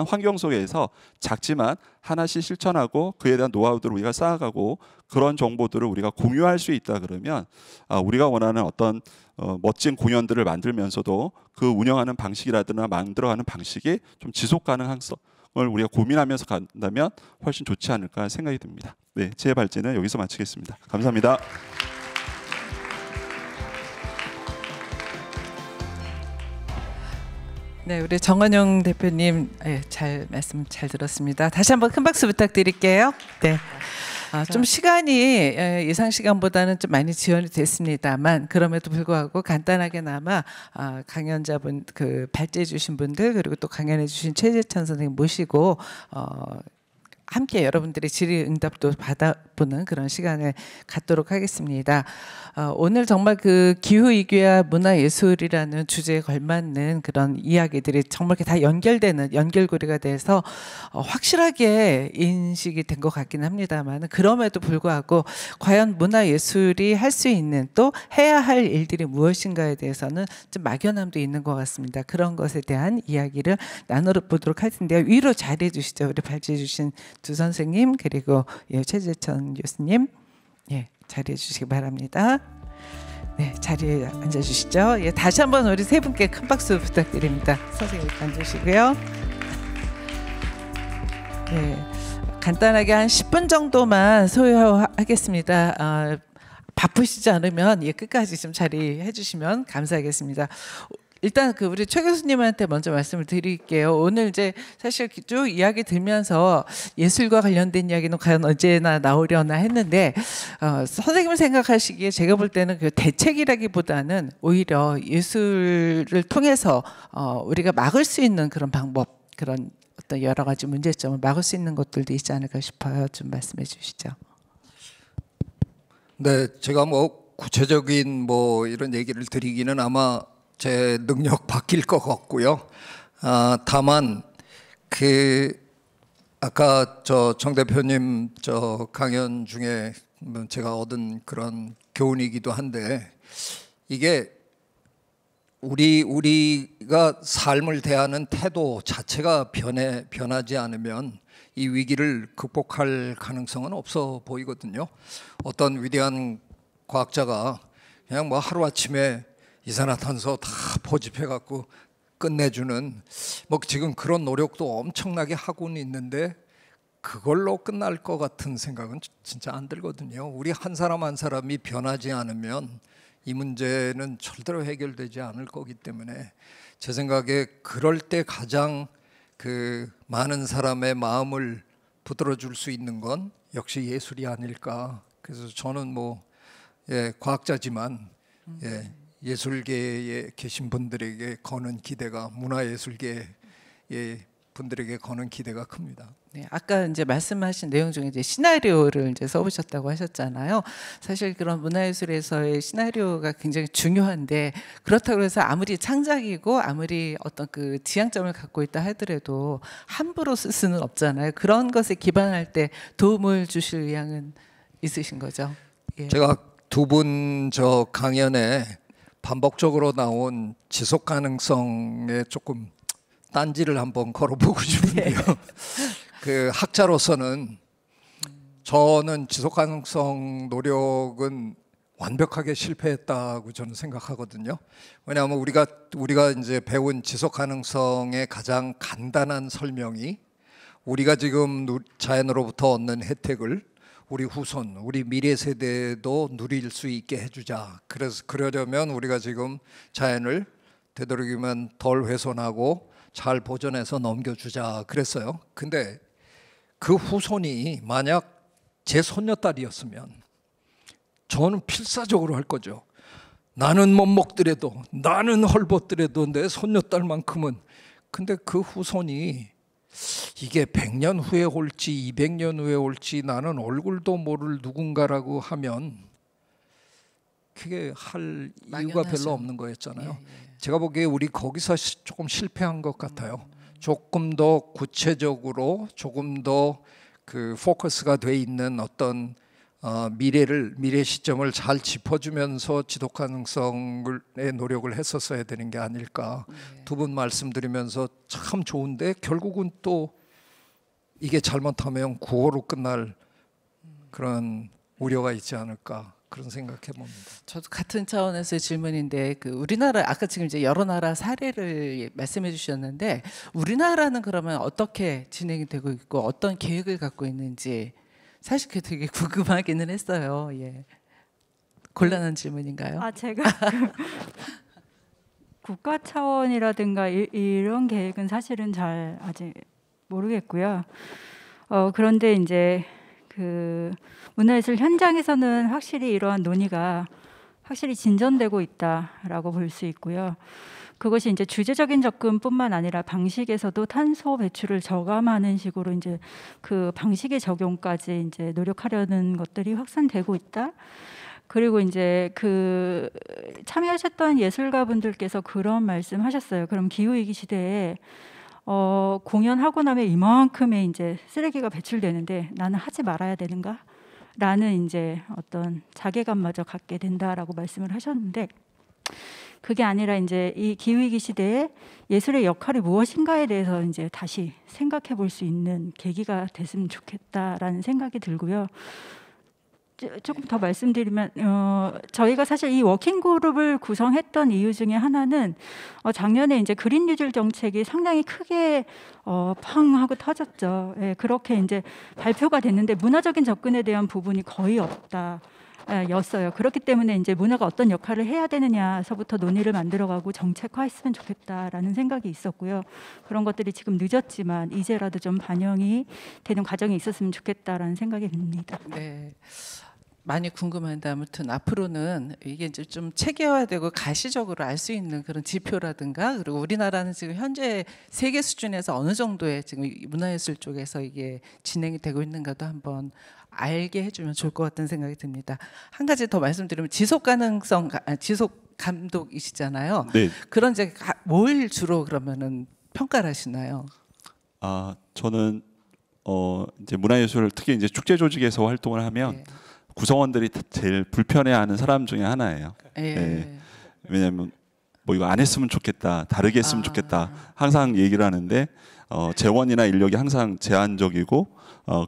환경 속에서 작지만 하나씩 실천하고 그에 대한 노하우들을 우리가 쌓아가고 그런 정보들을 우리가 공유할 수 있다 그러면 우리가 원하는 어떤 멋진 공연들을 만들면서도 그 운영하는 방식이라든가 만들어가는 방식이 좀 지속 가능성을 우리가 고민하면서 간다면 훨씬 좋지 않을까 생각이 듭니다. 네, 제 발제는 여기서 마치겠습니다. 감사합니다. 네, 우리 정원영 대표님 말씀 잘 들었습니다. 다시 한번 큰 박수 부탁드릴게요. 네. 좀 시간이 예상 시간보다는 좀 많이 지연이 됐습니다만 그럼에도 불구하고 간단하게나마 강연자분 그 발제해 주신 분들 그리고 또 강연해 주신 최재천 선생님 모시고 함께 여러분들의 질의응답도 받아보는 그런 시간을 갖도록 하겠습니다. 오늘 정말 그 기후위기와 문화예술이라는 주제에 걸맞는 그런 이야기들이 정말 다 연결되는 연결고리가 돼서 확실하게 인식이 된 것 같긴 합니다만 그럼에도 불구하고 과연 문화예술이 할 수 있는 또 해야 할 일들이 무엇인가에 대해서는 좀 막연함도 있는 것 같습니다. 그런 것에 대한 이야기를 나눠보도록 할 텐데요. 위로 자리해 주시죠. 우리 발제해 주신 두 선생님 그리고 최재천 교수님 자리해 주시기 바랍니다. 네, 자리에 앉아주시죠. 다시 한번 우리 세 분께 큰 박수 부탁드립니다. 선생님 앉으시고요. 간단하게 한 10분 정도만 소요하겠습니다. 바쁘시지 않으면 끝까지 좀 자리해 주시면 감사하겠습니다. 일단 그 우리 최 교수님한테 먼저 말씀을 드릴게요. 오늘 이제 사실 쭉 이야기 들면서 예술과 관련된 이야기는 과연 언제나 나오려나 했는데 선생님 생각하시기에 제가 볼 때는 그 대책이라기보다는 오히려 예술을 통해서 우리가 막을 수 있는 그런 방법, 그런 어떤 여러 가지 문제점을 막을 수 있는 것들도 있지 않을까 싶어요. 좀 말씀해 주시죠. 네, 제가 뭐 구체적인 뭐 이런 얘기를 드리기는 아마 제 능력 바뀔 것 같고요. 다만 그 아까 정 대표님 강연 중에 제가 얻은 그런 교훈이기도 한데 이게 우리가 삶을 대하는 태도 자체가 변하지 않으면 이 위기를 극복할 가능성은 없어 보이거든요. 어떤 위대한 과학자가 그냥 뭐 하루아침에 이산화탄소 다 포집해 갖고 끝내주는 뭐 지금 그런 노력도 엄청나게 하고는 있는데 그걸로 끝날 것 같은 생각은 진짜 안 들거든요. 우리 한 사람 한 사람이 변하지 않으면 이 문제는 절대로 해결되지 않을 거기 때문에 제 생각에 그럴 때 가장 그 많은 사람의 마음을 붙들어 줄 수 있는 건 역시 예술이 아닐까. 그래서 저는 뭐 과학자지만 예술계에 계신 분들에게 거는 기대가 문화예술계에 분들에게 거는 기대가 큽니다. 네, 아까 이제 말씀하신 내용 중에 이제 시나리오를 이제 써보셨다고 하셨잖아요. 사실 그런 문화예술에서의 시나리오가 굉장히 중요한데 그렇다고 해서 아무리 창작이고 아무리 어떤 그 지향점을 갖고 있다 하더라도 함부로 쓸 수는 없잖아요. 그런 것에 기반할 때 도움을 주실 의향은 있으신 거죠? 예. 제가 두 분 저 강연에 반복적으로 나온 지속 가능성에 조금 딴지를 한번 걸어보고 싶은데요. 그 학자로서는 저는 지속 가능성 노력은 완벽하게 실패했다고 저는 생각하거든요. 왜냐하면 우리가 이제 배운 지속 가능성의 가장 간단한 설명이 우리가 지금 자연으로부터 얻는 혜택을 우리 후손, 우리 미래 세대도 누릴 수 있게 해주자. 그래서 그러려면 우리가 지금 자연을 되도록이면 덜 훼손하고 잘 보존해서 넘겨주자 그랬어요. 근데 그 후손이 만약 제 손녀딸이었으면 저는 필사적으로 할 거죠. 나는 못 먹더라도, 나는 헐벗더라도 내 손녀딸만큼은. 근데 그 후손이 이게 100년 후에 올지 200년 후에 올지 나는 얼굴도 모를 누군가라고 하면 그게 할 이유가 별로 없는 거였잖아요. 예. 제가 보기에 우리 거기서 조금 실패한 것 같아요. 조금 더 구체적으로 조금 더 그 포커스가 돼 있는 어떤 미래 시점을 잘 짚어주면서 지속 가능성의 노력을 했었어야 되는 게 아닐까. 두 분 말씀드리면서 참 좋은데 결국은 또 이게 잘못하면 구호로 끝날 그런 우려가 있지 않을까. 그런 생각해 봅니다. 저도 같은 차원에서의 질문인데 그 우리나라 아까 지금 이제 여러 나라 사례를 말씀해 주셨는데 우리나라는 그러면 어떻게 진행이 되고 있고 어떤 계획을 갖고 있는지 사실 그게 되게 궁금하기는 했어요. 예. 곤란한 질문인가요? 아, 제가 국가 차원이라든가 이런 계획은 사실은 잘 아직 모르겠고요. 그런데 이제 그 문화예술 현장에서는 확실히 이러한 논의가 확실히 진전되고 있다라고 볼 수 있고요. 그것이 이제 주제적인 접근뿐만 아니라 방식에서도 탄소 배출을 저감하는 식으로 이제 그 방식의 적용까지 이제 노력하려는 것들이 확산되고 있다. 그리고 이제 그 참여하셨던 예술가분들께서 그런 말씀하셨어요. 그럼 기후위기 시대에 공연하고 나면 이만큼의 이제 쓰레기가 배출되는데 나는 하지 말아야 되는가? 라는 이제 어떤 자괴감마저 갖게 된다라고 말씀을 하셨는데 그게 아니라 이제 이 기후위기 시대에 예술의 역할이 무엇인가에 대해서 이제 다시 생각해 볼 수 있는 계기가 됐으면 좋겠다라는 생각이 들고요. 조금 더 말씀드리면 저희가 사실 이 워킹 그룹을 구성했던 이유 중에 하나는 작년에 이제 그린 뉴딜 정책이 상당히 크게 팡 하고 터졌죠. 예, 그렇게 이제 발표가 됐는데 문화적인 접근에 대한 부분이 거의 없다. 였어요. 그렇기 때문에 이제 문화가 어떤 역할을 해야 되느냐서부터 논의를 만들어가고 정책화했으면 좋겠다라는 생각이 있었고요. 그런 것들이 지금 늦었지만 이제라도 좀 반영이 되는 과정이 있었으면 좋겠다라는 생각이 듭니다. 네. 많이 궁금한데 아무튼 앞으로는 이게 이제 좀 체계화되고 가시적으로 알 수 있는 그런 지표라든가 그리고 우리나라는 지금 현재 세계 수준에서 어느 정도의 지금 문화예술 쪽에서 이게 진행이 되고 있는가도 한번 알게 해주면 좋을 것 같다는 생각이 듭니다. 한 가지 더 말씀드리면 지속 가능성, 지속 감독이시잖아요. 네. 그런 이제 뭘 주로 그러면은 평가를 하시나요? 저는 이제 문화예술 특히 이제 축제 조직에서 활동을 하면 네. 구성원들이 제일 불편해하는 사람 중에 하나예요. 예. 네. 왜냐하면 뭐 이거 안 했으면 좋겠다, 다르게 했으면 좋겠다 항상 얘기를 하는데 재원이나 인력이 항상 제한적이고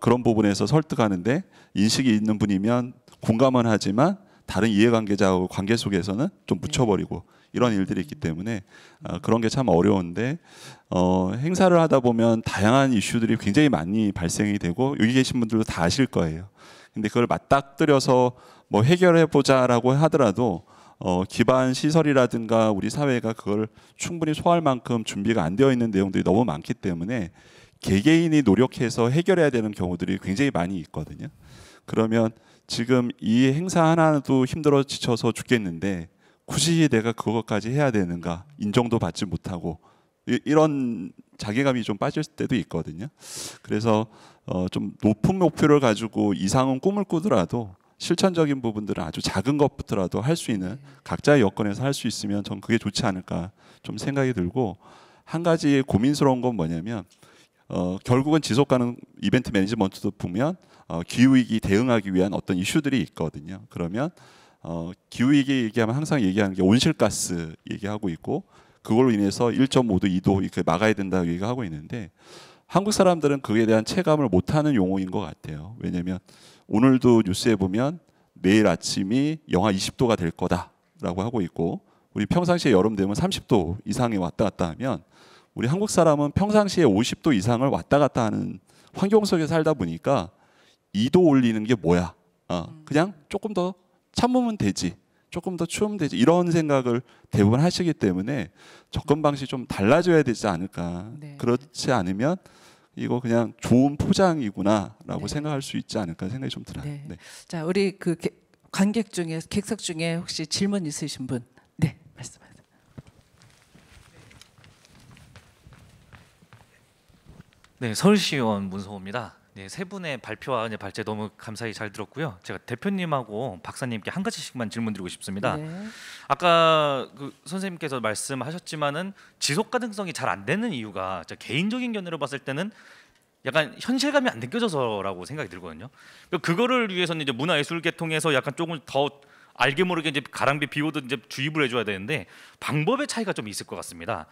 그런 부분에서 설득하는데 인식이 있는 분이면 공감은 하지만 다른 이해관계자하고 관계 속에서는 좀 묻혀버리고 이런 일들이 있기 때문에 그런 게 참 어려운데 행사를 하다 보면 다양한 이슈들이 굉장히 많이 발생이 되고 여기 계신 분들도 다 아실 거예요. 근데 그걸 맞닥뜨려서 뭐 해결해 보자라고 하더라도 기반 시설이라든가 우리 사회가 그걸 충분히 소화할 만큼 준비가 안 되어 있는 내용들이 너무 많기 때문에 개개인이 노력해서 해결해야 되는 경우들이 굉장히 많이 있거든요. 그러면 지금 이 행사 하나도 힘들어 지쳐서 죽겠는데 굳이 내가 그것까지 해야 되는가? 인정도 받지 못하고 이런 자괴감이 좀 빠질 때도 있거든요. 그래서 좀 높은 목표를 가지고 이상은 꿈을 꾸더라도 실천적인 부분들은 아주 작은 것부터라도 할 수 있는 각자의 여건에서 할 수 있으면 전 그게 좋지 않을까 좀 생각이 들고, 한 가지 고민스러운 건 뭐냐면 결국은 지속가능 이벤트 매니지먼트도 보면 기후위기 대응하기 위한 어떤 이슈들이 있거든요. 그러면 기후위기 얘기하면 항상 얘기하는 게 온실가스 얘기하고 있고, 그걸로 인해서 1.5도, 2도 이렇게 막아야 된다고 얘기하고 있는데, 한국 사람들은 그에 대한 체감을 못하는 용어인 것 같아요. 왜냐하면 오늘도 뉴스에 보면 내일 아침이 영하 20도가 될 거다라고 하고 있고, 우리 평상시에 여름 되면 30도 이상이 왔다 갔다 하면, 우리 한국 사람은 평상시에 50도 이상을 왔다 갔다 하는 환경 속에 살다 보니까 2도 올리는 게 뭐야? 그냥 조금 더 참으면 되지, 조금 더 추우면 되지, 이런 생각을 대부분 하시기 때문에 접근 방식이 좀 달라져야 되지 않을까. 네. 그렇지 않으면 이거 그냥 좋은 포장이구나라고 네. 생각할 수 있지 않을까 생각이 좀 들어요. 네. 네. 자, 우리 그 관객 중에, 객석 중에 혹시 질문 있으신 분? 네, 말씀하세요. 네, 서울시의원 문성호입니다. 네, 세 분의 발표와 발제 너무 감사히 잘 들었고요. 제가 대표님하고 박사님께 한 가지씩만 질문드리고 싶습니다. 네. 아까 그 선생님께서 말씀하셨지만은 지속 가능성이 잘 안 되는 이유가, 저 개인적인 견해로 봤을 때는 약간 현실감이 안 느껴져서라고 생각이 들거든요. 그거를 위해서는 이제 문화예술계 통해서 약간 조금 더 알게 모르게 이제 가랑비 비 오듯 이제 주입을 해줘야 되는데, 방법의 차이가 좀 있을 것 같습니다.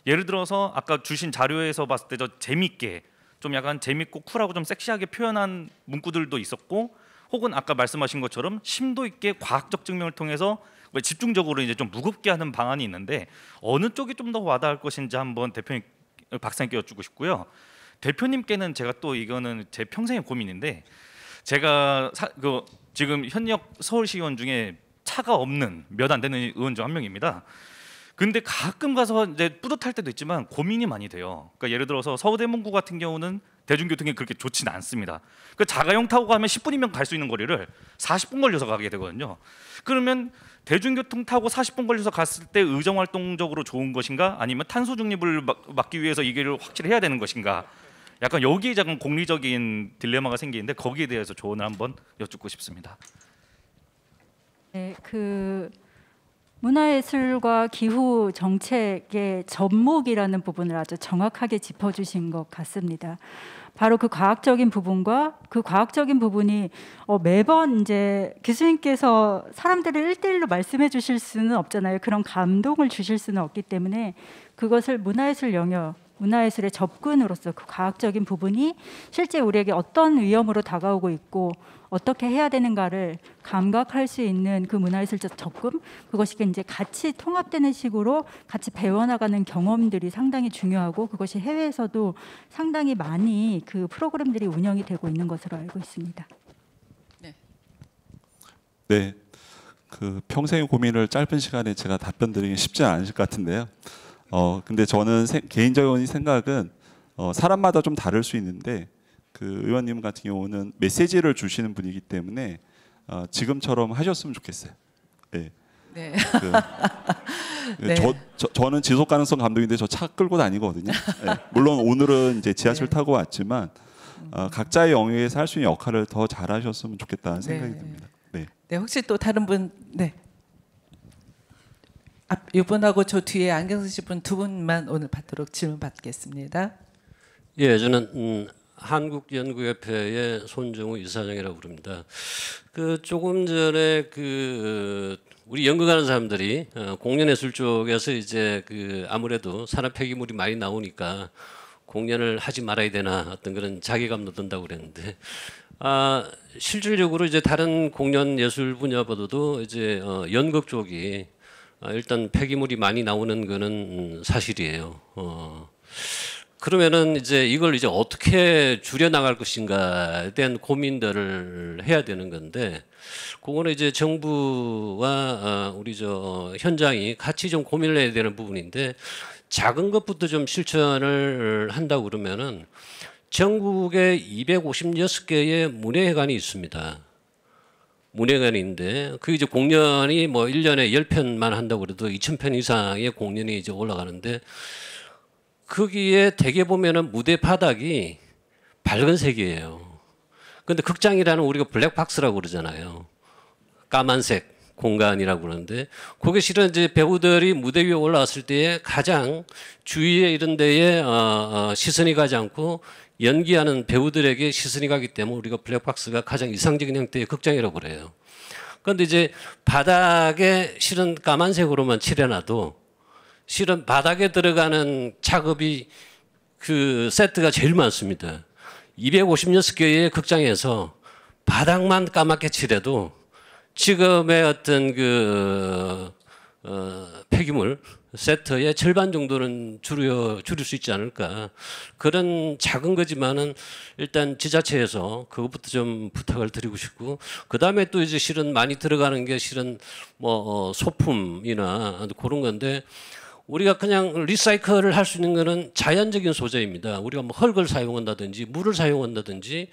예를 들어서 아까 주신 자료에서 봤을 때 저 재밌게, 좀 약간 재밌고 쿨하고 좀 섹시하게 표현한 문구들도 있었고, 혹은 아까 말씀하신 것처럼 심도 있게 과학적 증명을 통해서 집중적으로 이제 좀 무겁게 하는 방안이 있는데, 어느 쪽이 좀 더 와닿을 것인지 한번 대표님, 박사님께 여쭙고 싶고요. 대표님께는 제가 또 이거는 제 평생의 고민인데, 제가 지금 현역 서울시의원 중에 차가 없는 몇 안 되는 의원 중 한 명입니다. 근데 가끔 가서 이제 뿌듯할 때도 있지만 고민이 많이 돼요. 그러니까 예를 들어서 서울대 문구 같은 경우는 대중교통이 그렇게 좋지는 않습니다. 그 자가용 타고 가면 10분이면 갈 수 있는 거리를 40분 걸려서 가게 되거든요. 그러면 대중교통 타고 40분 걸려서 갔을 때 의정 활동적으로 좋은 것인가, 아니면 탄소 중립을 막기 위해서 이걸 확실히 해야 되는 것인가, 약간 여기에 작은 공리적인 딜레마가 생기는데, 거기에 대해서 조언을 한번 여쭙고 싶습니다. 네, 문화예술과 기후 정책의 접목이라는 부분을 아주 정확하게 짚어주신 것 같습니다. 바로 그 과학적인 부분과 그 과학적인 부분이 매번 이제 교수님께서 사람들을 1대1로 말씀해 주실 수는 없잖아요. 그런 감동을 주실 수는 없기 때문에 그것을 문화예술 영역, 문화예술의 접근으로서 그 과학적인 부분이 실제 우리에게 어떤 위험으로 다가오고 있고 어떻게 해야 되는가를 감각할 수 있는 그 문화예술적 접근, 그것이 이제 같이 통합되는 식으로 같이 배워나가는 경험들이 상당히 중요하고, 그것이 해외에서도 상당히 많이 그 프로그램들이 운영이 되고 있는 것으로 알고 있습니다. 네, 그 평생의 고민을 짧은 시간에 제가 답변드리기 쉽지 않으실 것 같은데요. 근데 저는 개인적인 생각은 사람마다 좀 다를 수 있는데, 그 의원님 같은 경우는 메시지를 주시는 분이기 때문에 지금처럼 하셨으면 좋겠어요. 네. 네. 네. 저는 지속 가능성 감독인데 저 차 끌고 다니거든요. 네. 물론 오늘은 이제 지하철 타고 왔지만 각자의 영역에서 할 수 있는 역할을 더 잘하셨으면 좋겠다는 생각이 듭니다. 네. 네, 혹시 또 다른 분, 네. 이분하고 저 뒤에 안경 쓰신 분 두 분만 오늘 받도록 질문 받겠습니다. 예, 저는 한국연구협회의 손정우 이사장이라고 부릅니다. 그 조금 전에 우리 연구하는 사람들이 공연예술 쪽에서 이제 아무래도 산업 폐기물이 많이 나오니까 공연을 하지 말아야 되나 어떤 그런 자괴감도 든다고 그랬는데, 실질적으로 이제 다른 공연 예술 분야보다도 이제 연극 쪽이 일단 폐기물이 많이 나오는 거는 사실이에요. 그러면은 이제 이걸 이제 어떻게 줄여 나갈 것인가에 대한 고민들을 해야 되는 건데, 그거는 이제 정부와 우리 현장이 같이 좀 고민을 해야 되는 부분인데, 작은 것부터 좀 실천을 한다고 그러면은 전국에 256개의 문예회관이 있습니다. 문예관인데 그 이제 공연이 뭐 1년에 10편만 한다고 그래도 2,000편 이상의 공연이 이제 올라가는데, 거기에 대개 보면은 무대 바닥이 밝은 색이에요. 근데 극장이라는 우리가 블랙박스라고 그러잖아요. 까만색 공간이라고 그러는데 그게 실은 이제 배우들이 무대 위에 올라왔을 때에 가장 주위에 이런 데에 시선이 가지 않고 연기하는 배우들에게 시선이 가기 때문에 우리가 블랙박스가 가장 이상적인 형태의 극장이라고 그래요. 그런데 이제 바닥에 실은 까만색으로만 칠해놔도 실은 바닥에 들어가는 작업이 그 세트가 제일 많습니다. 256개의 극장에서 바닥만 까맣게 칠해도 지금의 어떤 그 폐기물 세트의 절반 정도는 줄일 수 있지 않을까. 그런 작은 거지만은 일단 지자체에서 그것부터 좀 부탁을 드리고 싶고, 그 다음에 또 이제 실은 많이 들어가는 게 실은 뭐 소품이나 그런 건데, 우리가 그냥 리사이클을 할 수 있는 거는 자연적인 소재입니다. 우리가 뭐 흙을 사용한다든지 물을 사용한다든지,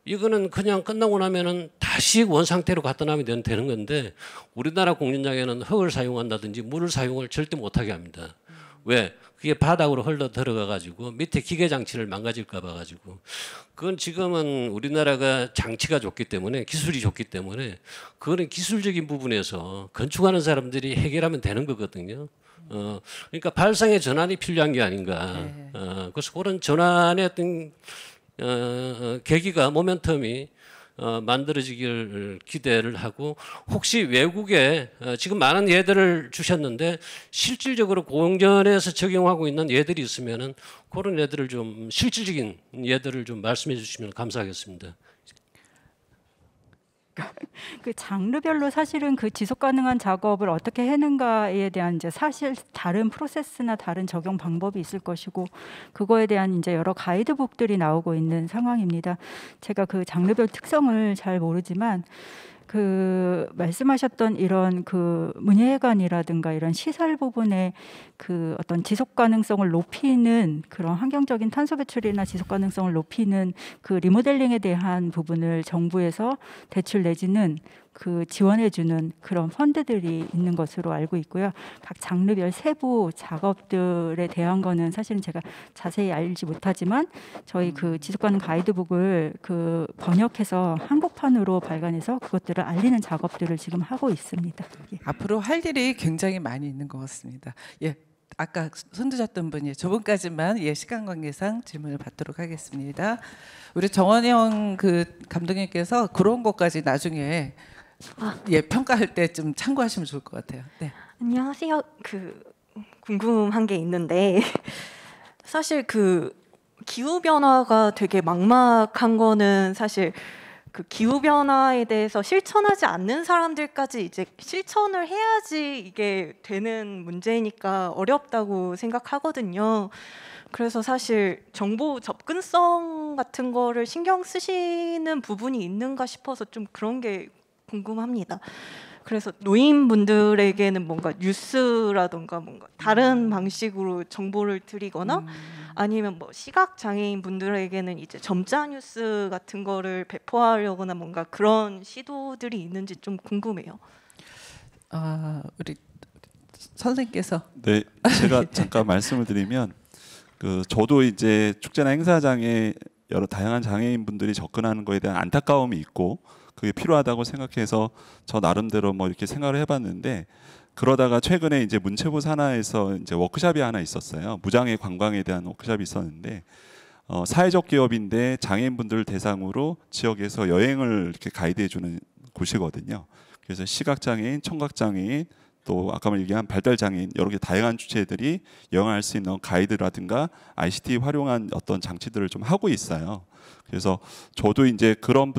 이거는 그냥 끝나고 나면은 다시 원상태로 갖다 놔면 되는 건데, 우리나라 공연장에는 흙을 사용한다든지 물을 사용을 절대 못하게 합니다. 왜? 그게 바닥으로 흘러 들어가 가지고 밑에 기계 장치를 망가질까 봐 가지고. 그건 지금은 우리나라가 장치가 좋기 때문에, 기술이 좋기 때문에 그거는 기술적인 부분에서 건축하는 사람들이 해결하면 되는 거거든요. 그러니까 발상의 전환이 필요한 게 아닌가. 그래서 그런 전환의 어떤 계기가, 모멘텀이 만들어지기를 기대를 하고, 혹시 외국에 지금 많은 예들을 주셨는데 실질적으로 공연에서 적용하고 있는 예들이 있으면은 그런 예들을 좀, 실질적인 예들을 좀 말씀해 주시면 감사하겠습니다. 그 장르별로 사실은 그 지속 가능한 작업을 어떻게 해는가에 대한 이제 사실 다른 프로세스나 다른 적용 방법이 있을 것이고, 그거에 대한 이제 여러 가이드북들이 나오고 있는 상황입니다. 제가 그 장르별 특성을 잘 모르지만 그 말씀하셨던 이런 그 문예회관이라든가 이런 시설 부분에 그 어떤 지속 가능성을 높이는 그런 환경적인 탄소 배출이나 지속 가능성을 높이는 그 리모델링에 대한 부분을 정부에서 대출 내지는 그 지원해주는 그런 펀드들이 있는 것으로 알고 있고요. 각 장르별 세부 작업들에 대한 거는 사실은 제가 자세히 알지 못하지만 저희 그 지속가능 가이드북을 그 번역해서 한국판으로 발간해서 그것들을 알리는 작업들을 지금 하고 있습니다. 예. 앞으로 할 일이 굉장히 많이 있는 것 같습니다. 예. 아까 손드셨던 분이 저분까지만 시간 관계상 질문을 받도록 하겠습니다. 우리 정원영 그 감독님께서 그런 것까지 나중에 평가할 때 좀 참고하시면 좋을 것 같아요. 네. 안녕하세요. 그 궁금한 게 있는데 사실 그 기후 변화가 되게 막막한 거는 사실 그 기후 변화에 대해서 실천하지 않는 사람들까지 이제 실천을 해야지 이게 되는 문제니까 어렵다고 생각하거든요. 그래서 사실 정보 접근성 같은 거를 신경 쓰시는 부분이 있는가 싶어서 좀 그런 게 궁금합니다. 그래서 노인분들에게는 뭔가 뉴스라던가 뭔가 다른 방식으로 정보를 드리거나 아니면 뭐 시각 장애인 분들에게는 이제 점자 뉴스 같은 거를 배포하려거나 뭔가 그런 시도들이 있는지 좀 궁금해요. 우리 선생님께서. 네, 제가 잠깐 말씀을 드리면, 저도 이제 축제나 행사장에 여러 다양한 장애인 분들이 접근하는 거에 대한 안타까움이 있고, 그게 필요하다고 생각해서 저 나름대로 뭐 이렇게 생각을 해봤는데, 그러다가 최근에 이제 문체부 산하에서 이제 워크숍이 하나 있었어요. 무장애 관광에 대한 워크숍이 있었는데, 사회적 기업인데 장애인분들 대상으로 지역에서 여행을 이렇게 가이드해주는 곳이거든요. 그래서 시각장애인, 청각장애인, 또 아까 얘기한 발달장애인, 여러 개 다양한 주체들이 여행할 수 있는 가이드라든가 ICT 활용한 어떤 장치들을 좀 하고 있어요. 그래서 저도 이제 그런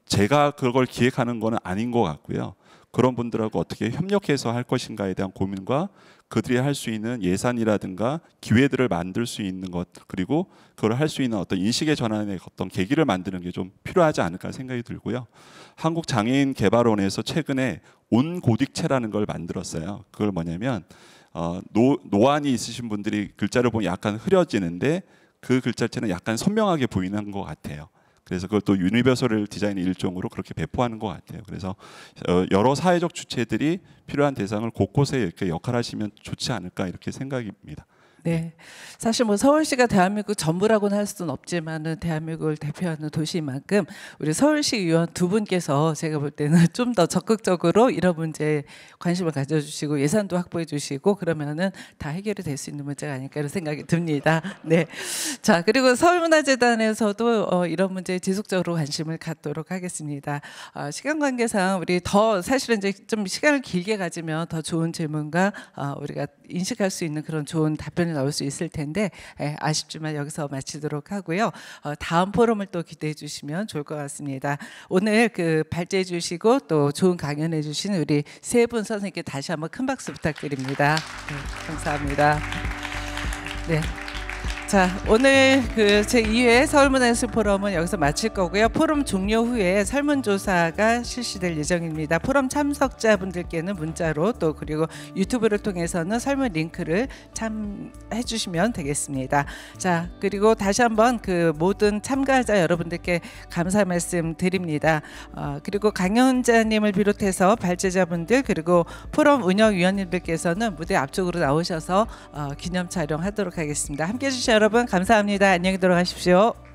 제가 그걸 기획하는 거는 아닌 것 같고요. 그런 분들하고 어떻게 협력해서 할 것인가에 대한 고민과 그들이 할 수 있는 예산이라든가 기회들을 만들 수 있는 것, 그리고 그걸 할 수 있는 어떤 인식의 전환의 어떤 계기를 만드는 게 좀 필요하지 않을까 생각이 들고요. 한국장애인개발원에서 최근에 온고딕체라는 걸 만들었어요. 그걸 뭐냐면 노안이 있으신 분들이 글자를 보면 약간 흐려지는데 그 글자체는 약간 선명하게 보이는 것 같아요. 그래서 그것도 유니버설 디자인의 일종으로 그렇게 배포하는 것 같아요. 그래서 여러 사회적 주체들이 필요한 대상을 곳곳에 이렇게 역할하시면 좋지 않을까 이렇게 생각입니다. 네, 사실 뭐 서울시가 대한민국 전부라고는 할 수는 없지만은 대한민국을 대표하는 도시인 만큼 우리 서울시 의원 두 분께서 제가 볼 때는 좀 더 적극적으로 이런 문제에 관심을 가져주시고 예산도 확보해 주시고 그러면은 다 해결이 될 수 있는 문제가 아닐까 이런 생각이 듭니다. 네, 자 그리고 서울문화재단에서도 이런 문제에 지속적으로 관심을 갖도록 하겠습니다. 시간 관계상 우리 더 사실은 이제 좀 시간을 길게 가지면 더 좋은 질문과 우리가 인식할 수 있는 그런 좋은 답변이 나올 수 있을 텐데 아쉽지만 여기서 마치도록 하고요. 다음 포럼을 또 기대해 주시면 좋을 것 같습니다. 오늘 그 발제해 주시고 또 좋은 강연해 주신 우리 세 분 선생님께 다시 한번 큰 박수 부탁드립니다. 네, 감사합니다. 네. 자, 오늘 그 제2회 서울문화예술 포럼은 여기서 마칠 거고요. 포럼 종료 후에 설문조사가 실시될 예정입니다. 포럼 참석자분들께는 문자로 또 그리고 유튜브를 통해서는 설문 링크를 참해 주시면 되겠습니다. 자, 그리고 다시 한번 그 모든 참가자 여러분들께 감사 말씀 드립니다. 그리고 강연자님을 비롯해서 발제자분들 그리고 포럼 운영위원님들께서는 무대 앞쪽으로 나오셔서 기념 촬영하도록 하겠습니다. 함께해 주신 여러분 감사합니다. 안녕히 들어가십시오.